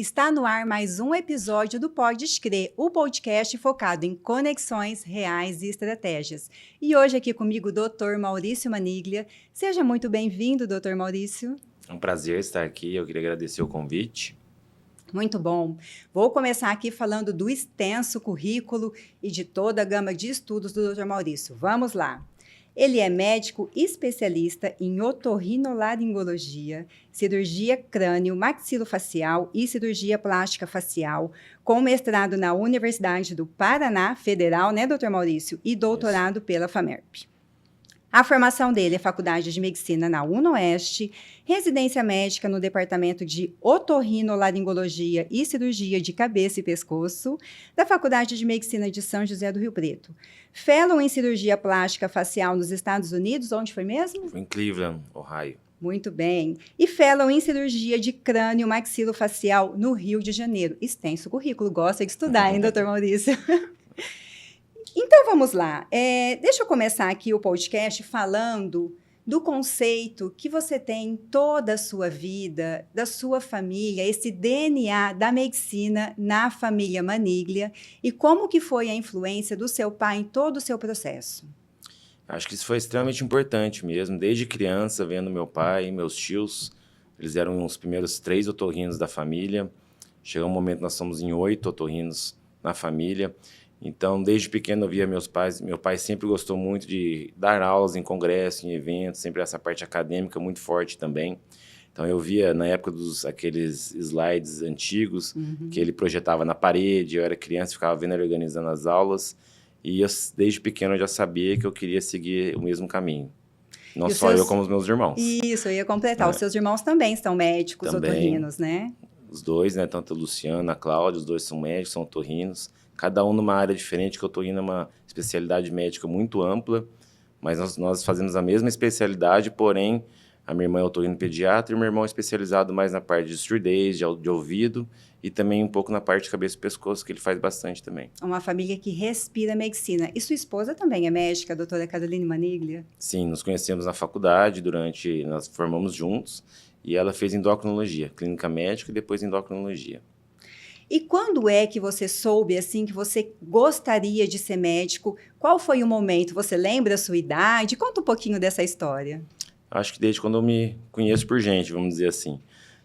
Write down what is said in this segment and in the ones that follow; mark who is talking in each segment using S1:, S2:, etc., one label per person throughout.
S1: Está no ar mais um episódio do Pode Crer, o podcast focado em conexões reais e estratégias. E hoje aqui comigo o Dr. Maurício Maniglia. Seja muito bem-vindo, Dr. Maurício.
S2: É um prazer estar aqui, eu queria agradecer o convite.
S1: Muito bom. Vou começar aqui falando do extenso currículo e de toda a gama de estudos do Dr. Maurício. Vamos lá. Ele é médico especialista em otorrinolaringologia, cirurgia crânio-maxilofacial e cirurgia plástica facial, com mestrado na Universidade do Paraná Federal, né, Dr. Maurício? E doutorado pela FAMERP. A formação dele é Faculdade de Medicina na UnoOeste, residência médica no Departamento de Otorrinolaringologia e Cirurgia de Cabeça e Pescoço, da Faculdade de Medicina de São José do Rio Preto. Fellow em Cirurgia Plástica Facial nos Estados Unidos, onde foi mesmo?
S2: Foi em Cleveland, Ohio.
S1: Muito bem. E Fellow em Cirurgia de Crânio Maxilofacial no Rio de Janeiro. Extenso currículo, gosta de estudar, hein, Dr. Maurício? Então, vamos lá. Deixa eu começar aqui o podcast falando do conceito que você tem em toda a sua vida, da sua família, esse DNA da medicina na família Maniglia e como que foi a influência do seu pai em todo o seu processo.
S2: Acho que isso foi extremamente importante mesmo. Desde criança, vendo meu pai e meus tios, eles eram os primeiros 3 otorrinos da família. Chegou um momento que nós somos em 8 otorrinos na família. Então, desde pequeno eu via meus pais. Meu pai sempre gostou muito de dar aulas em congressos, em eventos, sempre essa parte acadêmica muito forte também. Então, eu via na época aqueles slides antigos que ele projetava na parede. Eu era criança, ficava vendo ele organizando as aulas. E eu, desde pequeno eu já sabia que eu queria seguir o mesmo caminho. Não só eu, como os meus irmãos.
S1: Isso, eu ia completar. Os seus irmãos também são médicos,
S2: também,
S1: otorrinos, né?
S2: Os dois, né? Tanto a Luciana, a Cláudia, os dois são médicos, são otorrinos. Cada um numa área diferente, que o otorrino é uma especialidade médica muito ampla, mas nós fazemos a mesma especialidade, porém, a minha irmã é otorrino pediatra e o meu irmão é especializado mais na parte de surdez, de ouvido e também um pouco na parte de cabeça e pescoço, que ele faz bastante também.
S1: Uma família que respira medicina. E sua esposa também é médica, a doutora Caroline Maniglia?
S2: Sim, nos conhecemos na faculdade, nós formamos juntos, e ela fez endocrinologia, clínica médica e depois endocrinologia.
S1: E quando é que você soube, assim, que você gostaria de ser médico? Qual foi o momento? Você lembra a sua idade? Conta um pouquinho dessa história.
S2: Acho que desde quando eu me conheço por gente, vamos dizer assim.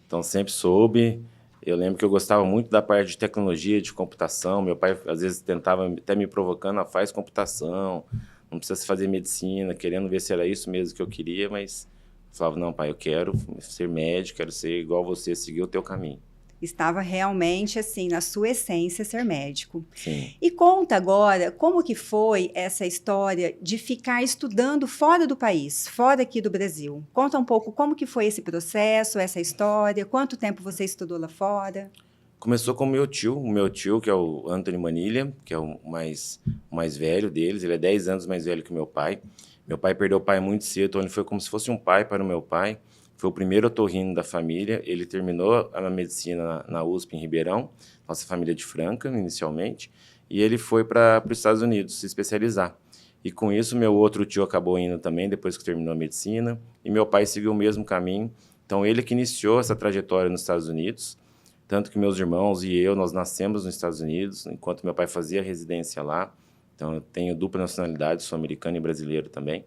S2: Então, sempre soube. Eu lembro que eu gostava muito da parte de tecnologia, de computação. Meu pai, às vezes, tentava até me provocando, faz computação, não precisa fazer medicina, querendo ver se era isso mesmo que eu queria, mas eu falava, não, pai, eu quero ser médico, quero ser igual você, seguir o teu caminho.
S1: Estava realmente, assim, na sua essência, ser médico.
S2: Sim.
S1: E conta agora como que foi essa história de ficar estudando fora do país, fora aqui do Brasil. Conta um pouco como que foi esse processo, essa história, quanto tempo você estudou lá fora?
S2: Começou com o meu tio, que é o Anthony Maniglia, que é o mais velho deles, ele é 10 anos mais velho que o meu pai. Meu pai perdeu o pai muito cedo, então ele foi como se fosse um pai para o meu pai. Foi o primeiro otorrino da família. Ele terminou a medicina na USP em Ribeirão, nossa família de Franca, inicialmente, e ele foi para os Estados Unidos se especializar. E com isso, meu outro tio acabou indo também, depois que terminou a medicina, e meu pai seguiu o mesmo caminho. Então, ele que iniciou essa trajetória nos Estados Unidos, tanto que meus irmãos e eu, nós nascemos nos Estados Unidos, enquanto meu pai fazia residência lá. Então, eu tenho dupla nacionalidade, sou americano e brasileiro também.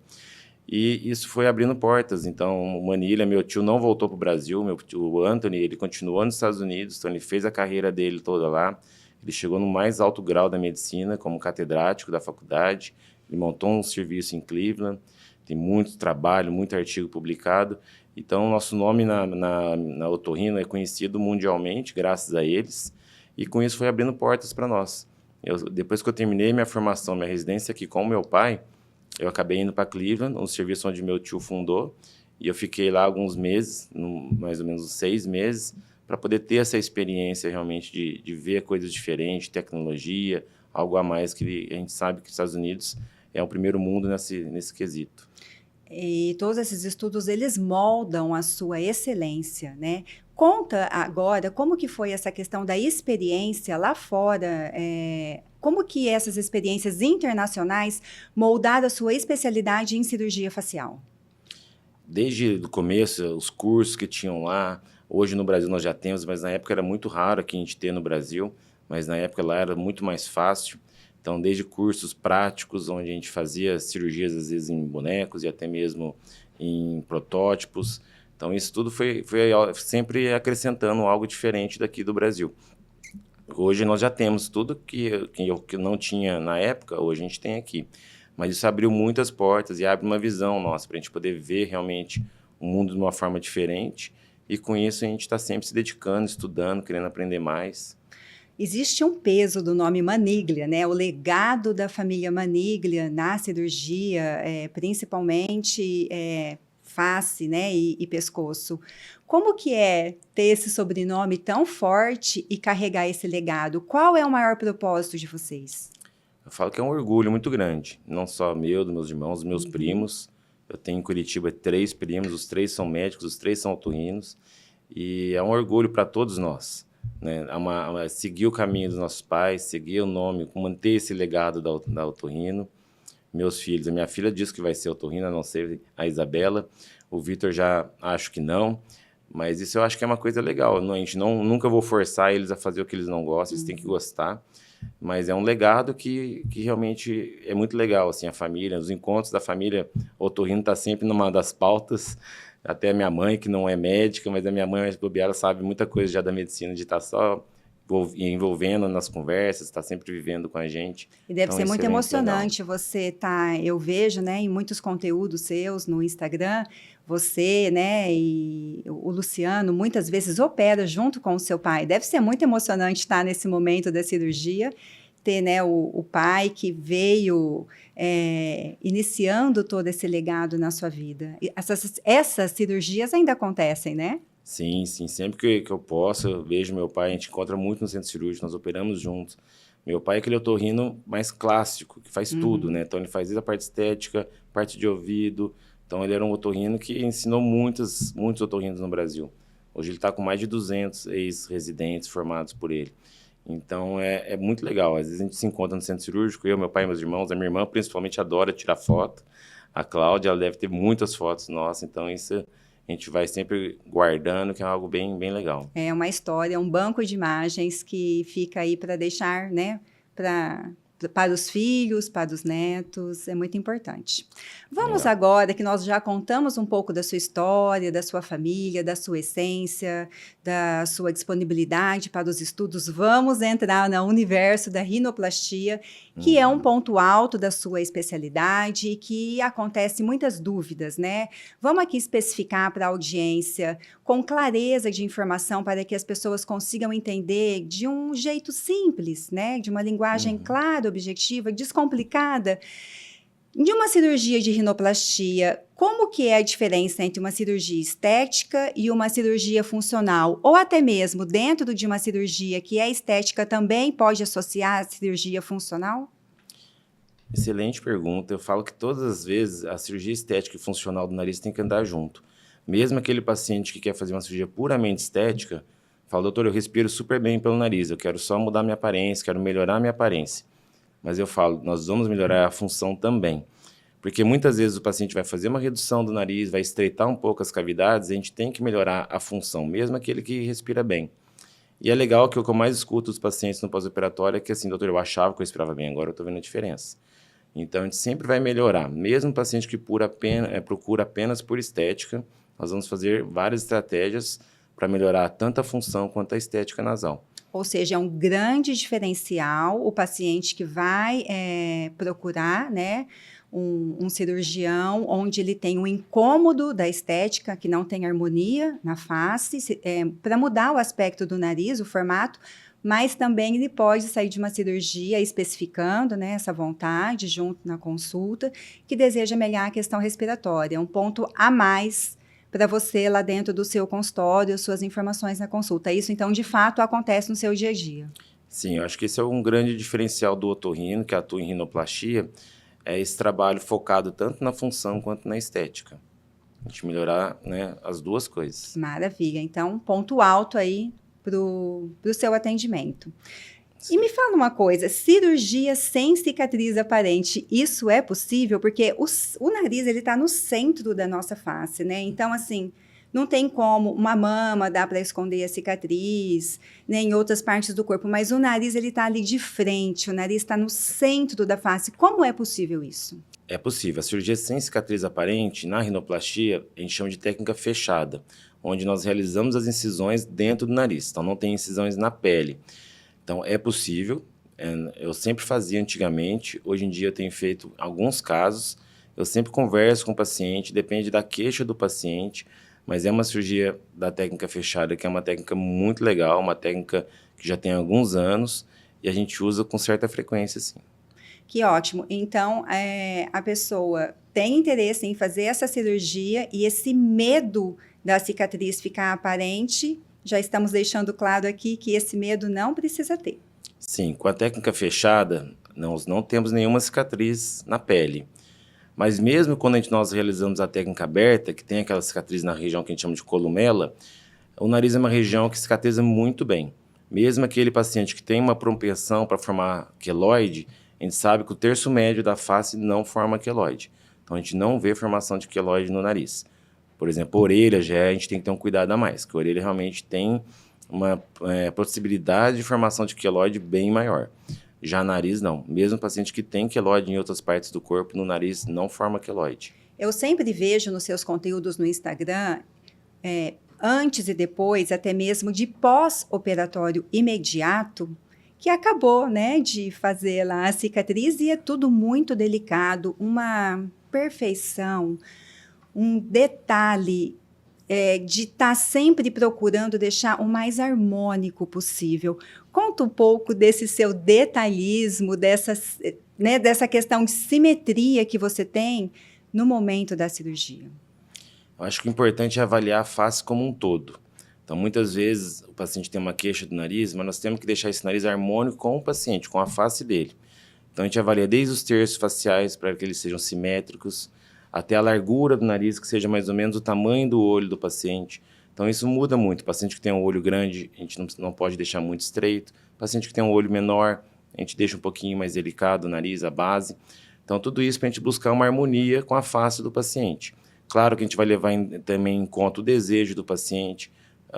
S2: E isso foi abrindo portas. Então, o Maniglia, meu tio, não voltou para o Brasil. O Anthony, ele continuou nos Estados Unidos, então ele fez a carreira dele toda lá. Ele chegou no mais alto grau da medicina, como catedrático da faculdade. Ele montou um serviço em Cleveland. Tem muito trabalho, muito artigo publicado. Então, nosso nome na otorrino é conhecido mundialmente, graças a eles. E com isso foi abrindo portas para nós. Depois que eu terminei minha formação, minha residência aqui com o meu pai, eu acabei indo para Cleveland, um serviço onde meu tio fundou, e eu fiquei lá alguns meses, mais ou menos uns 6 meses, para poder ter essa experiência realmente de ver coisas diferentes, tecnologia, algo a mais que a gente sabe que os Estados Unidos é o primeiro mundo nesse quesito.
S1: E todos esses estudos, eles moldam a sua excelência, né? Conta agora como que foi essa questão da experiência lá fora, como que essas experiências internacionais moldaram a sua especialidade em cirurgia facial?
S2: Desde o começo, os cursos que tinham lá, Hoje no Brasil nós já temos, mas na época era muito raro aqui a gente ter no Brasil, mas na época lá era muito mais fácil. Então, desde cursos práticos, onde a gente fazia cirurgias, às vezes, em bonecos e até mesmo em protótipos. Então, isso tudo foi sempre acrescentando algo diferente daqui do Brasil. Hoje nós já temos tudo que eu não tinha na época, hoje a gente tem aqui. Mas isso abriu muitas portas e abre uma visão nossa para a gente poder ver realmente o mundo de uma forma diferente. E com isso a gente está sempre se dedicando, estudando, querendo aprender mais.
S1: Existe um peso do nome Maniglia, né? O legado da família Maniglia na cirurgia, principalmente face, né? E pescoço. Como que é ter esse sobrenome tão forte e carregar esse legado? Qual é o maior propósito de vocês?
S2: Eu falo que é um orgulho muito grande, não só meu, dos meus irmãos, dos meus primos. Eu tenho em Curitiba 3 primos, os 3 são médicos, os 3 são otorrinos. E é um orgulho para todos nós, né? Seguir o caminho dos nossos pais, seguir o nome, manter esse legado da otorrino. Meus filhos, a minha filha diz que vai ser otorrino, a não ser a Isabela. O Vitor já acho que não. Mas isso eu acho que é uma coisa legal. A gente nunca vou forçar eles a fazer o que eles não gostam, eles têm que gostar. Mas é um legado que realmente é muito legal, assim, a família, os encontros da família. O otorrino está sempre numa das pautas. Até a minha mãe, que não é médica, mas a minha mãe, ela sabe muita coisa já da medicina, de estar só envolvendo nas conversas, está sempre vivendo com a gente.
S1: E deve ser muito emocionante
S2: legal.
S1: você eu vejo, né, em muitos conteúdos seus no Instagram, você, né, e o Luciano muitas vezes opera junto com o seu pai. Deve ser muito emocionante estar nesse momento da cirurgia, ter, né, o pai que veio iniciando todo esse legado na sua vida. E essas cirurgias ainda acontecem, né?
S2: Sim, sim. Sempre que eu posso, eu vejo meu pai, a gente encontra muito no centro cirúrgico, nós operamos juntos. Meu pai é aquele otorrino mais clássico, que faz tudo, né? Então, ele faz desde a parte estética, parte de ouvido. Então, ele era um otorrino que ensinou muitos otorrinos no Brasil. Hoje, ele está com mais de 200 ex-residentes formados por ele. Então, é muito legal. Às vezes, a gente se encontra no centro cirúrgico, eu, meu pai e meus irmãos. A minha irmã, principalmente, adora tirar foto. A Cláudia, ela deve ter muitas fotos nossas. Então, isso a gente vai sempre guardando, que é algo bem, bem legal.
S1: É uma história, um banco de imagens que fica aí para deixar, né, para os filhos, para os netos, é muito importante. Vamos agora, que nós já contamos um pouco da sua história, da sua família, da sua essência, da sua disponibilidade para os estudos, vamos entrar no universo da rinoplastia, que é um ponto alto da sua especialidade e que acontece muitas dúvidas, né? Vamos aqui especificar para a audiência, com clareza de informação, para que as pessoas consigam entender de um jeito simples, né? De uma linguagem clara, objetiva, descomplicada, de uma cirurgia de rinoplastia. Como que é a diferença entre uma cirurgia estética e uma cirurgia funcional? Ou até mesmo dentro de uma cirurgia que é estética também pode associar a cirurgia funcional?
S2: Excelente pergunta. Eu falo que todas as vezes a cirurgia estética e funcional do nariz tem que andar junto. Mesmo aquele paciente que quer fazer uma cirurgia puramente estética, fala, doutor, eu respiro super bem pelo nariz, eu quero só mudar minha aparência, quero melhorar minha aparência. Mas eu falo, nós vamos melhorar a função também. Porque muitas vezes o paciente vai fazer uma redução do nariz, vai estreitar um pouco as cavidades, a gente tem que melhorar a função, mesmo aquele que respira bem. E é legal que o que eu mais escuto dos pacientes no pós-operatório é que assim, doutor, eu achava que eu respirava bem, agora eu estou vendo a diferença. Então, a gente sempre vai melhorar. Mesmo o paciente que procura apenas por estética, nós vamos fazer várias estratégias para melhorar tanto a função quanto a estética nasal.
S1: Ou seja, é um grande diferencial o paciente que vai procurar, né, um cirurgião onde ele tem um incômodo da estética, que não tem harmonia na face, para mudar o aspecto do nariz, o formato, mas também ele pode sair de uma cirurgia especificando, né, essa vontade junto na consulta, que deseja melhorar a questão respiratória, um ponto a mais para você lá dentro do seu consultório, suas informações na consulta. Isso, então, de fato, acontece no seu dia a dia.
S2: Sim, eu acho que esse é um grande diferencial do otorrino, que atua em rinoplastia, é esse trabalho focado tanto na função quanto na estética. A gente melhorar, né, as duas coisas.
S1: Maravilha. Então, ponto alto aí para o seu atendimento. Sim. E me fala uma coisa, cirurgia sem cicatriz aparente, isso é possível? Porque o nariz, ele está no centro da nossa face, né? Então, assim, Não tem como uma mama dá para esconder a cicatriz, nem em outras partes do corpo, mas o nariz ele está ali de frente, o nariz está no centro da face. Como é possível isso?
S2: É possível. A cirurgia sem cicatriz aparente, na rinoplastia, a gente chama de técnica fechada, onde nós realizamos as incisões dentro do nariz, então não tem incisões na pele. Então é possível, eu sempre fazia antigamente, hoje em dia eu tenho feito alguns casos, eu sempre converso com o paciente, depende da queixa do paciente, mas é uma cirurgia da técnica fechada, que é uma técnica muito legal, uma técnica que já tem alguns anos e a gente usa com certa frequência, sim.
S1: Que ótimo. Então, a pessoa tem interesse em fazer essa cirurgia e esse medo da cicatriz ficar aparente, já estamos deixando claro aqui que esse medo não precisa ter.
S2: Sim, com a técnica fechada, nós não temos nenhuma cicatriz na pele. Mas mesmo quando nós realizamos a técnica aberta, que tem aquela cicatriz na região que a gente chama de columela, o nariz é uma região que cicatriza muito bem. Mesmo aquele paciente que tem uma propensão para formar queloide, a gente sabe que o terço médio da face não forma queloide. Então a gente não vê formação de queloide no nariz. Por exemplo, a orelha a gente tem que ter um cuidado a mais, porque a orelha realmente tem uma possibilidade de formação de queloide bem maior. Já nariz, não. Mesmo paciente que tem queloide em outras partes do corpo, no nariz não forma queloide.
S1: Eu sempre vejo nos seus conteúdos no Instagram, antes e depois, até mesmo de pós-operatório imediato, que acabou, né, de fazer lá a cicatriz e é tudo muito delicado, uma perfeição, um detalhe de estar sempre procurando deixar o mais harmônico possível. Conta um pouco desse seu detalhismo, dessa questão de simetria que você tem no momento da cirurgia.
S2: Eu acho que o importante é avaliar a face como um todo. Então, muitas vezes, o paciente tem uma queixa do nariz, mas nós temos que deixar esse nariz harmônico com o paciente, com a face dele. Então, a gente avalia desde os terços faciais para que eles sejam simétricos, até a largura do nariz, que seja mais ou menos o tamanho do olho do paciente. Então, isso muda muito. O paciente que tem um olho grande, a gente não pode deixar muito estreito. O paciente que tem um olho menor, a gente deixa um pouquinho mais delicado o nariz, a base. Então, tudo isso para a gente buscar uma harmonia com a face do paciente. Claro que a gente vai levar também em conta o desejo do paciente,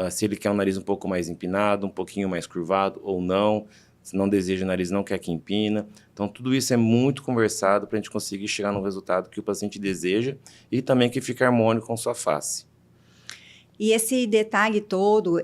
S2: se ele quer um nariz um pouco mais empinado, um pouquinho mais curvado ou não, se não deseja o nariz, não quer que empina. Então, tudo isso é muito conversado para a gente conseguir chegar no resultado que o paciente deseja e também que fique harmônico com sua face.
S1: E esse detalhe todo,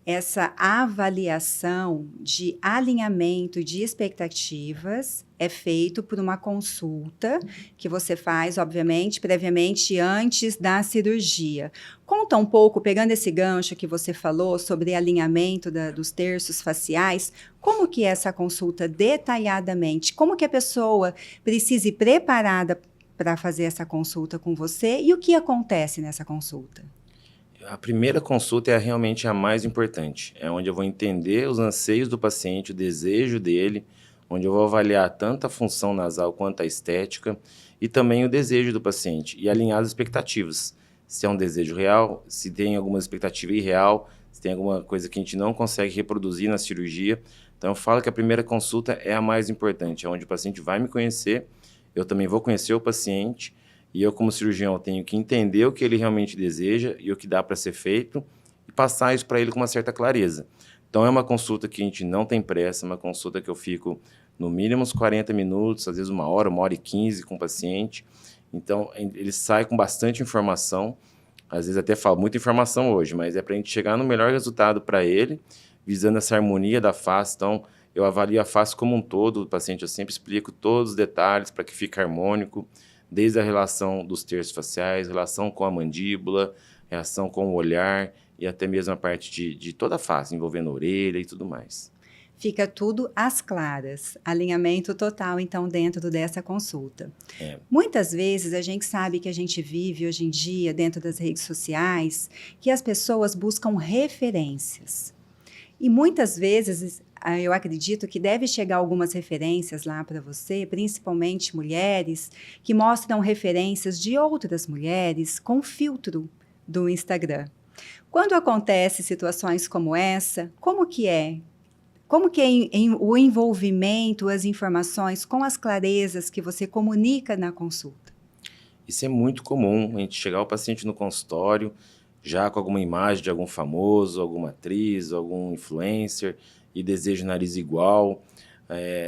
S1: essa avaliação de alinhamento de expectativas é feito por uma consulta que você faz, obviamente, previamente antes da cirurgia. Conta um pouco, pegando esse gancho que você falou sobre alinhamento dos terços faciais, como que é essa consulta detalhadamente? Como que a pessoa precisa ir preparada para fazer essa consulta com você e o que acontece nessa consulta?
S2: A primeira consulta é realmente a mais importante. É onde eu vou entender os anseios do paciente, o desejo dele, onde eu vou avaliar tanto a função nasal quanto a estética e também o desejo do paciente e alinhar as expectativas. Se é um desejo real, se tem alguma expectativa irreal, se tem alguma coisa que a gente não consegue reproduzir na cirurgia. Então eu falo que a primeira consulta é a mais importante, é onde o paciente vai me conhecer, eu também vou conhecer o paciente. E eu, como cirurgião, tenho que entender o que ele realmente deseja e o que dá para ser feito e passar isso para ele com uma certa clareza. Então, é uma consulta que a gente não tem pressa, é uma consulta que eu fico no mínimo uns 40 minutos, às vezes 1 hora e 15 com o paciente. Então, ele sai com bastante informação, às vezes até falo muita informação hoje, mas é para a gente chegar no melhor resultado para ele, visando essa harmonia da face. Então, eu avalio a face como um todo do paciente, eu sempre explico todos os detalhes para que fique harmônico, desde a relação dos terços faciais, relação com a mandíbula, relação com o olhar e até mesmo a parte de toda a face, envolvendo a orelha e tudo mais.
S1: Fica tudo às claras, alinhamento total, então, dentro dessa consulta. Muitas vezes a gente sabe que a gente vive hoje em dia, dentro das redes sociais, que as pessoas buscam referências. E muitas vezes eu acredito que deve chegar algumas referências lá para você, principalmente mulheres, que mostram referências de outras mulheres com filtro do Instagram. Quando acontece situações como essa, como que é? Como que é o envolvimento, as informações com as clarezas que você comunica na consulta?
S2: Isso é muito comum, a gente chegar o paciente no consultório, já com alguma imagem de algum famoso, alguma atriz, algum influencer, e deseja o nariz igual.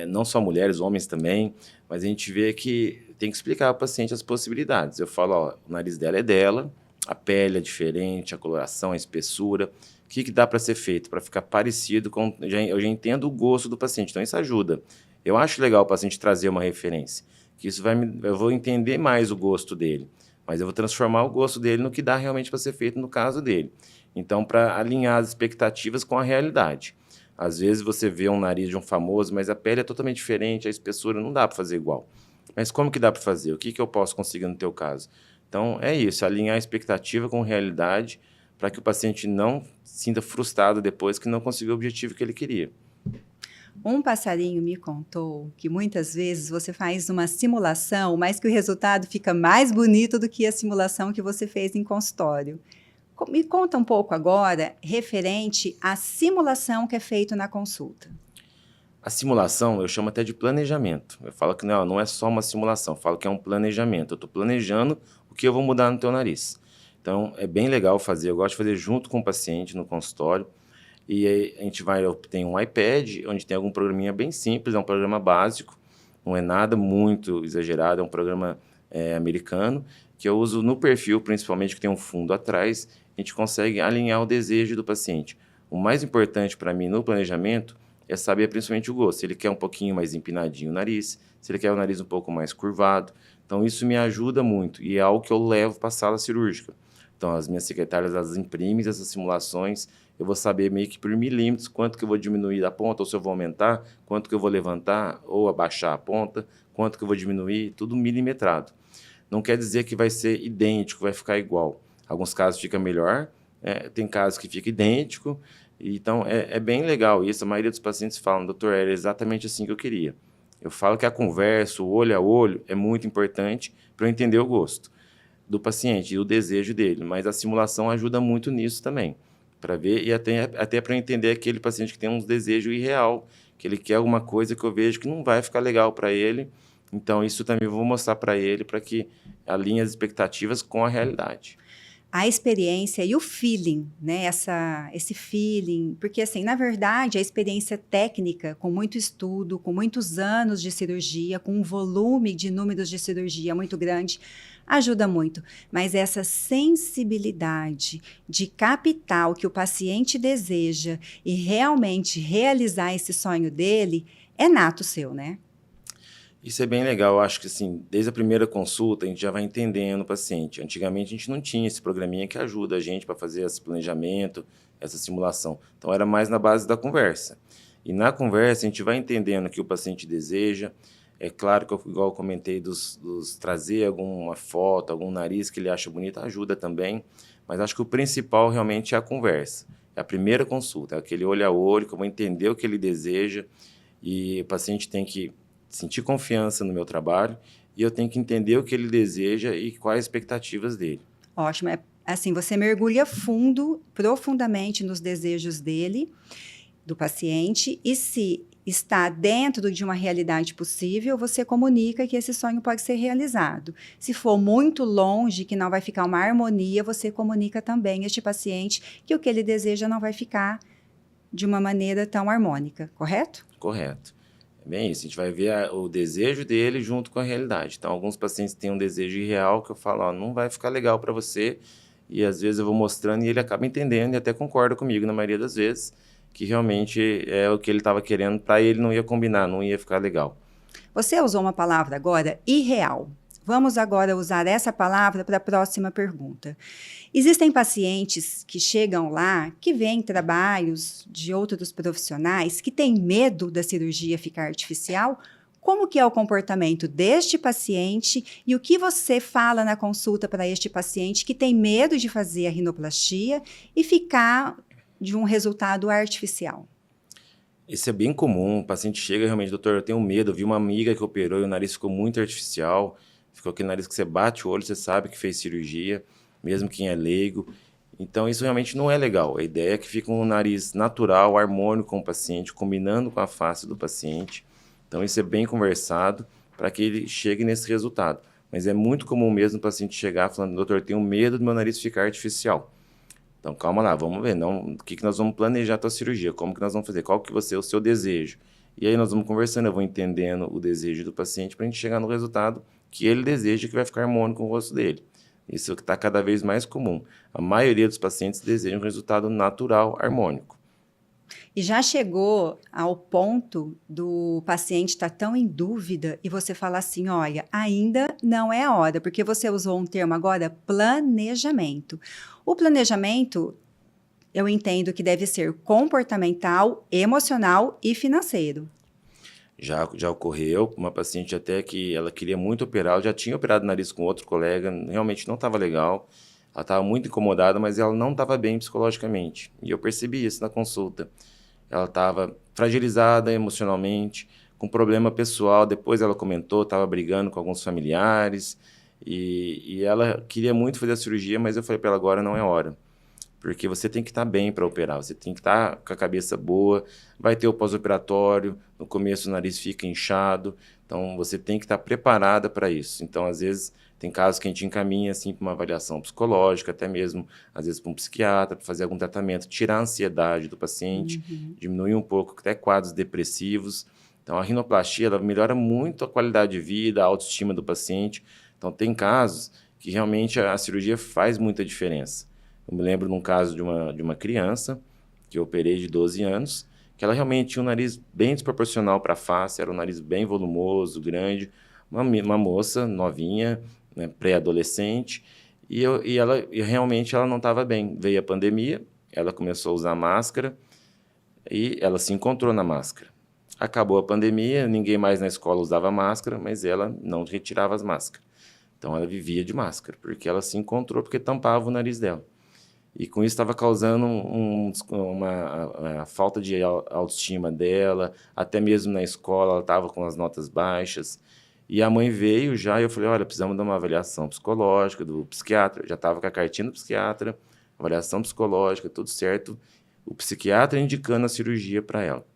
S2: Não só mulheres, homens também, mas a gente vê que tem que explicar ao paciente as possibilidades. Eu falo, ó, o nariz dela é dela, a pele é diferente, a coloração, a espessura. O que dá para ser feito para ficar parecido com... Eu já entendo o gosto do paciente, então isso ajuda. Eu acho legal o paciente trazer uma referência, que isso eu vou entender mais o gosto dele, mas eu vou transformar o gosto dele no que dá realmente para ser feito no caso dele. Então, para alinhar as expectativas com a realidade. Às vezes você vê um nariz de um famoso, mas a pele é totalmente diferente, a espessura não dá para fazer igual. Mas como que dá para fazer? O que eu posso conseguir no teu caso? Então, é isso, alinhar a expectativa com a realidade para que o paciente não se sinta frustrado depois que não conseguiu o objetivo que ele queria.
S1: Um passarinho me contou que muitas vezes você faz uma simulação, mas que o resultado fica mais bonito do que a simulação que você fez em consultório. Me conta um pouco agora, referente à simulação que é feita na consulta.
S2: A simulação eu chamo até de planejamento. Eu falo que não é só uma simulação, eu falo que é um planejamento. Eu estou planejando o que eu vou mudar no teu nariz. Então, é bem legal fazer. Eu gosto de fazer junto com o paciente no consultório. E aí eu tenho um iPad, onde tem algum programinha bem simples, é um programa básico, não é nada muito exagerado, é um programa americano, que eu uso no perfil, principalmente, que tem um fundo atrás, a gente consegue alinhar o desejo do paciente. O mais importante para mim no planejamento é saber principalmente o gosto. Se ele quer um pouquinho mais empinadinho o nariz, se ele quer o nariz um pouco mais curvado. Então, isso me ajuda muito e é algo que eu levo para a sala cirúrgica. Então, as minhas secretárias, elas imprimem essas simulações, eu vou saber meio que por milímetros quanto que eu vou diminuir da ponta, ou se eu vou aumentar, quanto que eu vou levantar ou abaixar a ponta, quanto que eu vou diminuir, tudo milimetrado. Não quer dizer que vai ser idêntico, vai ficar igual. Alguns casos fica melhor, tem casos que fica idêntico, então é bem legal isso. A maioria dos pacientes falam, doutor, era exatamente assim que eu queria. Eu falo que a conversa, o olho a olho, é muito importante para eu entender o gosto do paciente e o desejo dele, mas a simulação ajuda muito nisso também, para ver e até para entender aquele paciente que tem um desejo irreal, que ele quer alguma coisa que eu vejo que não vai ficar legal para ele, então isso também eu vou mostrar para ele, para que alinhe as expectativas com a realidade.
S1: A experiência e o feeling, né? Esse feeling, porque assim, na verdade, a experiência técnica, com muito estudo, com muitos anos de cirurgia, com um volume de números de cirurgia muito grande, ajuda muito. Mas essa sensibilidade de captar o que o paciente deseja e realmente realizar esse sonho dele, é nato seu, né?
S2: Isso é bem legal, eu acho que assim, desde a primeira consulta a gente já vai entendendo o paciente. Antigamente a gente não tinha esse programinha que ajuda a gente para fazer esse planejamento, essa simulação. Então era mais na base da conversa. E na conversa a gente vai entendendo o que o paciente deseja. É claro que, igual eu comentei, dos trazer alguma foto, algum nariz que ele acha bonito, ajuda também. Mas acho que o principal realmente é a conversa. É a primeira consulta, é aquele olho a olho, que eu vou entender o que ele deseja. E o paciente tem que sentir confiança no meu trabalho e eu tenho que entender o que ele deseja e quais as expectativas dele.
S1: Ótimo. É assim, você mergulha fundo, profundamente nos desejos dele, do paciente, e se está dentro de uma realidade possível, você comunica que esse sonho pode ser realizado. Se for muito longe, que não vai ficar uma harmonia, você comunica também a este paciente que o que ele deseja não vai ficar de uma maneira tão harmônica, correto?
S2: Correto. É bem isso, a gente vai ver o desejo dele junto com a realidade. Então, alguns pacientes têm um desejo irreal que eu falo, ó, não vai ficar legal para você, e às vezes eu vou mostrando e ele acaba entendendo e até concorda comigo na maioria das vezes, que realmente é o que ele estava querendo, para ele não ia combinar, não ia ficar legal.
S1: Você usou uma palavra agora, irreal. Vamos agora usar essa palavra para a próxima pergunta. Existem pacientes que chegam lá, que veem trabalhos de outros profissionais, que têm medo da cirurgia ficar artificial. Como que é o comportamento deste paciente e o que você fala na consulta para este paciente que tem medo de fazer a rinoplastia e ficar de um resultado artificial?
S2: Isso é bem comum, o paciente chega realmente, doutor, eu tenho medo, eu vi uma amiga que operou e o nariz ficou muito artificial, ficou aquele nariz que você bate o olho, você sabe que fez cirurgia, mesmo quem é leigo. Então, isso realmente não é legal. A ideia é que fique um nariz natural, harmônico com o paciente, combinando com a face do paciente. Então, isso é bem conversado para que ele chegue nesse resultado. Mas é muito comum mesmo o paciente chegar falando, doutor, eu tenho medo do meu nariz ficar artificial. Então, calma lá, vamos ver, não, o que que nós vamos planejar a tua cirurgia, como que nós vamos fazer, qual que vai ser o seu desejo. E aí nós vamos conversando, eu vou entendendo o desejo do paciente para a gente chegar no resultado que ele deseja, que vai ficar harmônico com o rosto dele. Isso que está cada vez mais comum. A maioria dos pacientes desejam um resultado natural, harmônico.
S1: E já chegou ao ponto do paciente estar tão em dúvida e você falar assim, olha, ainda não é a hora, porque você usou um termo agora, planejamento. O planejamento, eu entendo que deve ser comportamental, emocional e financeiro.
S2: Já ocorreu, uma paciente até que ela queria muito operar, ela já tinha operado o nariz com outro colega, realmente não estava legal, ela estava muito incomodada, mas ela não estava bem psicologicamente. E eu percebi isso na consulta. Ela estava fragilizada emocionalmente, com problema pessoal, depois ela comentou, estava brigando com alguns familiares, e ela queria muito fazer a cirurgia, mas eu falei para ela, agora não é hora. Porque você tem que estar bem para operar, você tem que estar com a cabeça boa, vai ter o pós-operatório, no começo o nariz fica inchado, então você tem que estar preparada para isso. Então, às vezes, tem casos que a gente encaminha assim, para uma avaliação psicológica, até mesmo, às vezes, para um psiquiatra, para fazer algum tratamento, tirar a ansiedade do paciente, diminuir um pouco até quadros depressivos. Então, a rinoplastia ela melhora muito a qualidade de vida, a autoestima do paciente. Então, tem casos que realmente a cirurgia faz muita diferença. Eu me lembro num caso de uma criança que eu operei de 12 anos, que ela realmente tinha um nariz bem desproporcional para a face, era um nariz bem volumoso, grande, uma moça novinha, né, pré-adolescente, e realmente ela não estava bem. Veio a pandemia, ela começou a usar máscara e ela se encontrou na máscara. Acabou a pandemia, ninguém mais na escola usava máscara, mas ela não retirava as máscaras. Então ela vivia de máscara, porque ela se encontrou, porque tampava o nariz dela. E com isso estava causando uma falta de autoestima dela, até mesmo na escola ela estava com as notas baixas. E a mãe veio já e eu falei, olha, precisamos de uma avaliação psicológica do psiquiatra. Já estava com a cartinha do psiquiatra, avaliação psicológica, tudo certo. O psiquiatra indicando a cirurgia para ela.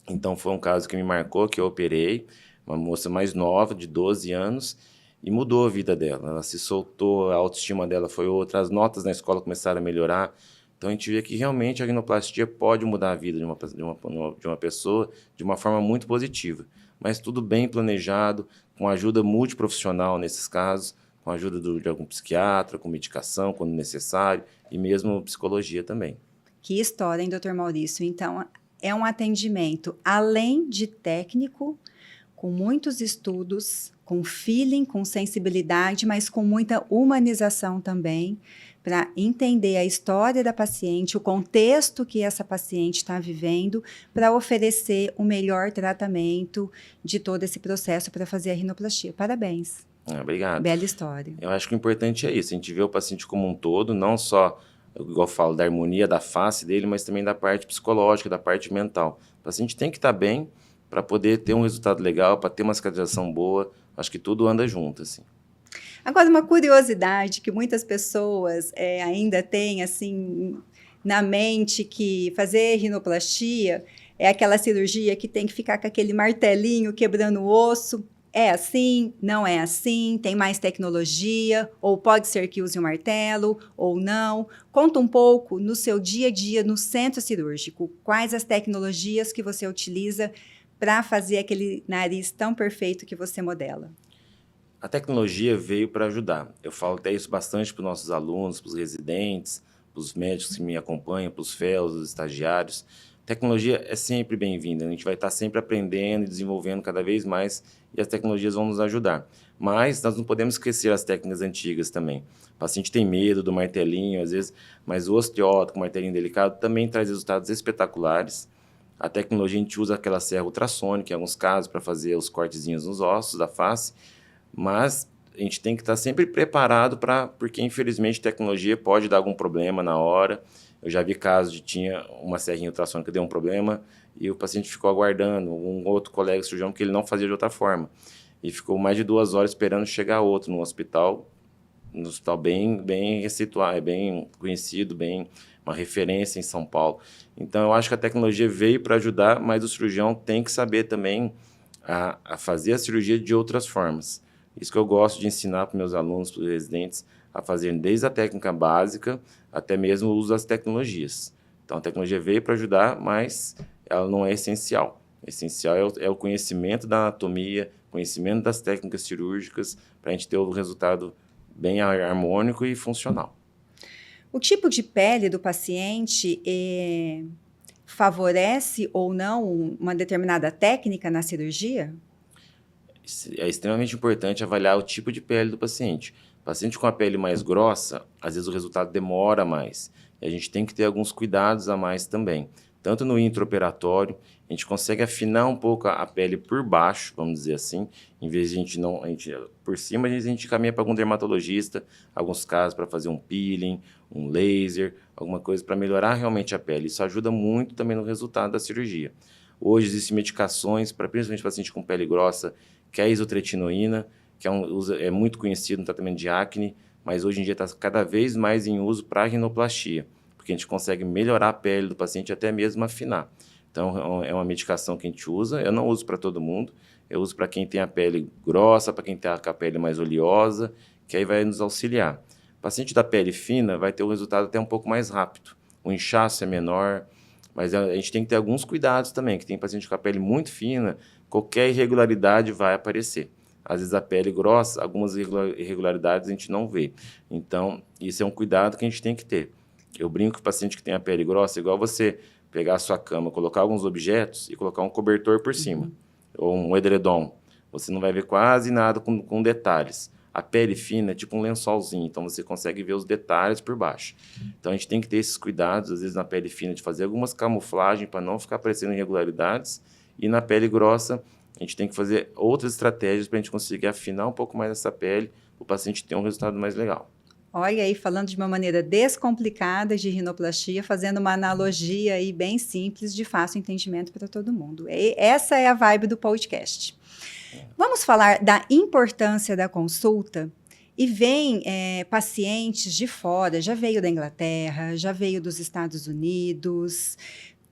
S2: Então foi um caso que me marcou, que eu operei, uma moça mais nova, de 12 anos, e mudou a vida dela. Ela se soltou, a autoestima dela foi outra, as notas na escola começaram a melhorar. Então a gente vê que realmente a rinoplastia pode mudar a vida de uma pessoa de uma forma muito positiva. Mas tudo bem planejado, com ajuda multiprofissional nesses casos, com a ajuda de algum psiquiatra, com medicação quando necessário, e mesmo psicologia também.
S1: Que história, hein, doutor Maurício? Então, é um atendimento além de técnico, com muitos estudos, com feeling, com sensibilidade, mas com muita humanização também, para entender a história da paciente, o contexto que essa paciente está vivendo, para oferecer o melhor tratamento de todo esse processo para fazer a rinoplastia. Parabéns.
S2: Obrigado.
S1: Bela história.
S2: Eu acho que o importante é isso, a gente vê o paciente como um todo, não só, igual eu falo, da harmonia da face dele, mas também da parte psicológica, da parte mental. O paciente tem que estar bem para poder ter um resultado legal, para ter uma cicatrização boa. Acho que tudo anda junto, assim.
S1: Agora, uma curiosidade que muitas pessoas ainda têm, assim, na mente, que fazer rinoplastia é aquela cirurgia que tem que ficar com aquele martelinho quebrando o osso. É assim? Não é assim? Tem mais tecnologia? Ou pode ser que use um martelo, ou não? Conta um pouco no seu dia a dia no centro cirúrgico. Quais as tecnologias que você utiliza para fazer aquele nariz tão perfeito que você modela?
S2: A tecnologia veio para ajudar. Eu falo até isso bastante para os nossos alunos, para os residentes, para os médicos que me acompanham, para os fellows, os estagiários. Tecnologia é sempre bem-vinda, a gente vai estar sempre aprendendo e desenvolvendo cada vez mais e as tecnologias vão nos ajudar. Mas nós não podemos esquecer as técnicas antigas também. O paciente tem medo do martelinho, às vezes, mas o osteótomo, com martelinho delicado, também traz resultados espetaculares. A tecnologia, a gente usa aquela serra ultrassônica, em alguns casos, para fazer os cortezinhos nos ossos da face, mas a gente tem que estar sempre preparado porque infelizmente tecnologia pode dar algum problema na hora. Eu já vi casos de tinha uma serrinha ultrassônica que deu um problema e o paciente ficou aguardando um outro colega cirurgião que ele não fazia de outra forma. E ficou mais de 2 horas esperando chegar outro no hospital bem receituado, bem conhecido, bem uma referência em São Paulo. Então eu acho que a tecnologia veio para ajudar, mas o cirurgião tem que saber também a fazer a cirurgia de outras formas. Isso que eu gosto de ensinar para meus alunos, para os residentes, a fazer desde a técnica básica até mesmo o uso das tecnologias. Então, a tecnologia veio para ajudar, mas ela não é essencial. O essencial é o conhecimento da anatomia, conhecimento das técnicas cirúrgicas, para a gente ter o resultado bem harmônico e funcional.
S1: O tipo de pele do paciente favorece ou não uma determinada técnica na cirurgia?
S2: É extremamente importante avaliar o tipo de pele do paciente. Paciente com a pele mais grossa, às vezes o resultado demora mais. E a gente tem que ter alguns cuidados a mais também. Tanto no intraoperatório, a gente consegue afinar um pouco a pele por baixo, vamos dizer assim. Em vez de por cima, a gente caminha para algum dermatologista, alguns casos para fazer um peeling, um laser, alguma coisa para melhorar realmente a pele. Isso ajuda muito também no resultado da cirurgia. Hoje existem medicações para principalmente paciente com pele grossa, que é a isotretinoína, que é muito conhecido no tratamento de acne, mas hoje em dia está cada vez mais em uso para rinoplastia, porque a gente consegue melhorar a pele do paciente e até mesmo afinar. Então, é uma medicação que a gente usa, eu não uso para todo mundo, eu uso para quem tem a pele grossa, para quem tem a pele mais oleosa, que aí vai nos auxiliar. O paciente da pele fina vai ter um resultado até um pouco mais rápido, o inchaço é menor, mas a gente tem que ter alguns cuidados também, que tem paciente com a pele muito fina, qualquer irregularidade vai aparecer. Às vezes a pele grossa, algumas irregularidades a gente não vê. Então, isso é um cuidado que a gente tem que ter. Eu brinco que o paciente que tem a pele grossa, é igual você pegar a sua cama, colocar alguns objetos e colocar um cobertor por cima, ou um edredom. Você não vai ver quase nada com detalhes. A pele fina é tipo um lençolzinho, então você consegue ver os detalhes por baixo. Então, a gente tem que ter esses cuidados, às vezes na pele fina, de fazer algumas camuflagens para não ficar aparecendo irregularidades, e na pele grossa, a gente tem que fazer outras estratégias para a gente conseguir afinar um pouco mais essa pele, o paciente ter um resultado mais legal.
S1: Olha aí, falando de uma maneira descomplicada de rinoplastia, fazendo uma analogia aí bem simples, de fácil entendimento para todo mundo. Essa é a vibe do podcast. Vamos falar da importância da consulta? E vem pacientes de fora, já veio da Inglaterra, já veio dos Estados Unidos.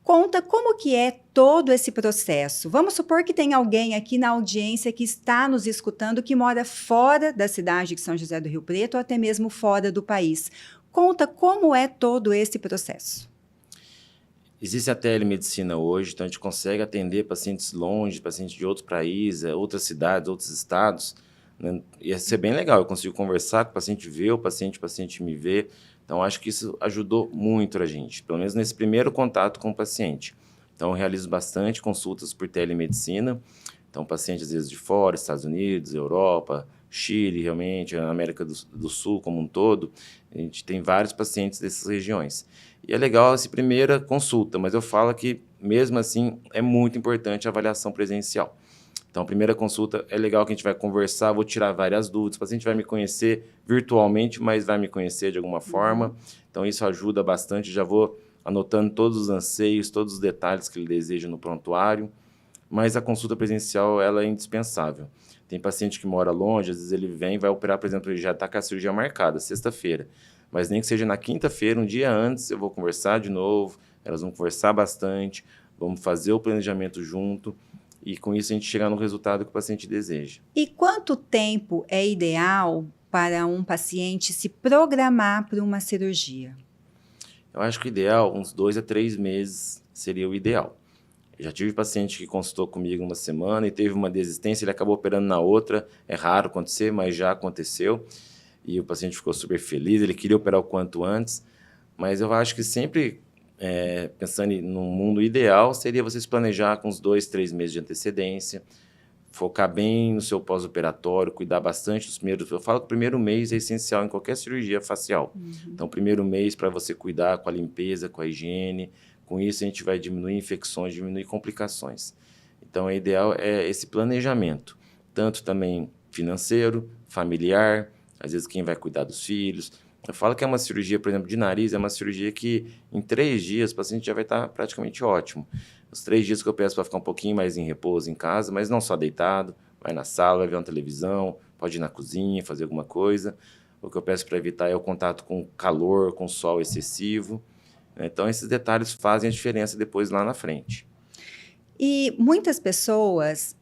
S1: Conta como que é todo esse processo. Vamos supor que tem alguém aqui na audiência que está nos escutando que mora fora da cidade de São José do Rio Preto ou até mesmo fora do país. Conta como é todo esse processo.
S2: Existe a telemedicina hoje, então a gente consegue atender pacientes longe, pacientes de outros países, outras cidades, outros estados, né? Ia ser bem legal, eu consigo conversar com o paciente, ver o paciente me vê. Então, acho que isso ajudou muito a gente, pelo menos nesse primeiro contato com o paciente. Então, eu realizo bastante consultas por telemedicina. Então, pacientes, às vezes, de fora, Estados Unidos, Europa, Chile, realmente, a América do Sul como um todo. A gente tem vários pacientes dessas regiões. E é legal essa primeira consulta, mas eu falo que, mesmo assim, é muito importante a avaliação presencial. Então, a primeira consulta é legal que a gente vai conversar, vou tirar várias dúvidas. O paciente vai me conhecer virtualmente, mas vai me conhecer de alguma forma. Então, isso ajuda bastante. Já vou anotando todos os anseios, todos os detalhes que ele deseja no prontuário. Mas a consulta presencial, ela é indispensável. Tem paciente que mora longe, às vezes ele vem, vai operar, por exemplo, ele já está com a cirurgia marcada, sexta-feira. Mas nem que seja na quinta-feira, um dia antes, eu vou conversar de novo, elas vão conversar bastante, vamos fazer o planejamento junto. E com isso a gente chegar no resultado que o paciente deseja.
S1: E quanto tempo é ideal para um paciente se programar para uma cirurgia?
S2: Eu acho que o ideal, uns 2 a 3 meses seria o ideal. Eu já tive paciente que consultou comigo uma semana e teve uma desistência, ele acabou operando na outra. É raro acontecer, mas já aconteceu. E o paciente ficou super feliz, ele queria operar o quanto antes. Mas eu acho que sempre... pensando no mundo ideal, seria você se planejar com uns 2, 3 meses de antecedência, focar bem no seu pós-operatório, cuidar bastante dos primeiros... Eu falo que o primeiro mês é essencial em qualquer cirurgia facial. Então, o primeiro mês para você cuidar com a limpeza, com a higiene, com isso a gente vai diminuir infecções, diminuir complicações. Então, o ideal é esse planejamento, tanto também financeiro, familiar, às vezes quem vai cuidar dos filhos. Eu falo que é uma cirurgia, por exemplo, de nariz, é uma cirurgia que em 3 dias o paciente já vai estar praticamente ótimo. Os 3 dias que eu peço para ficar um pouquinho mais em repouso em casa, mas não só deitado, vai na sala, vai ver uma televisão, pode ir na cozinha, fazer alguma coisa. O que eu peço para evitar é o contato com calor, com sol excessivo. Então, esses detalhes fazem a diferença depois lá na frente.
S1: E muitas pessoas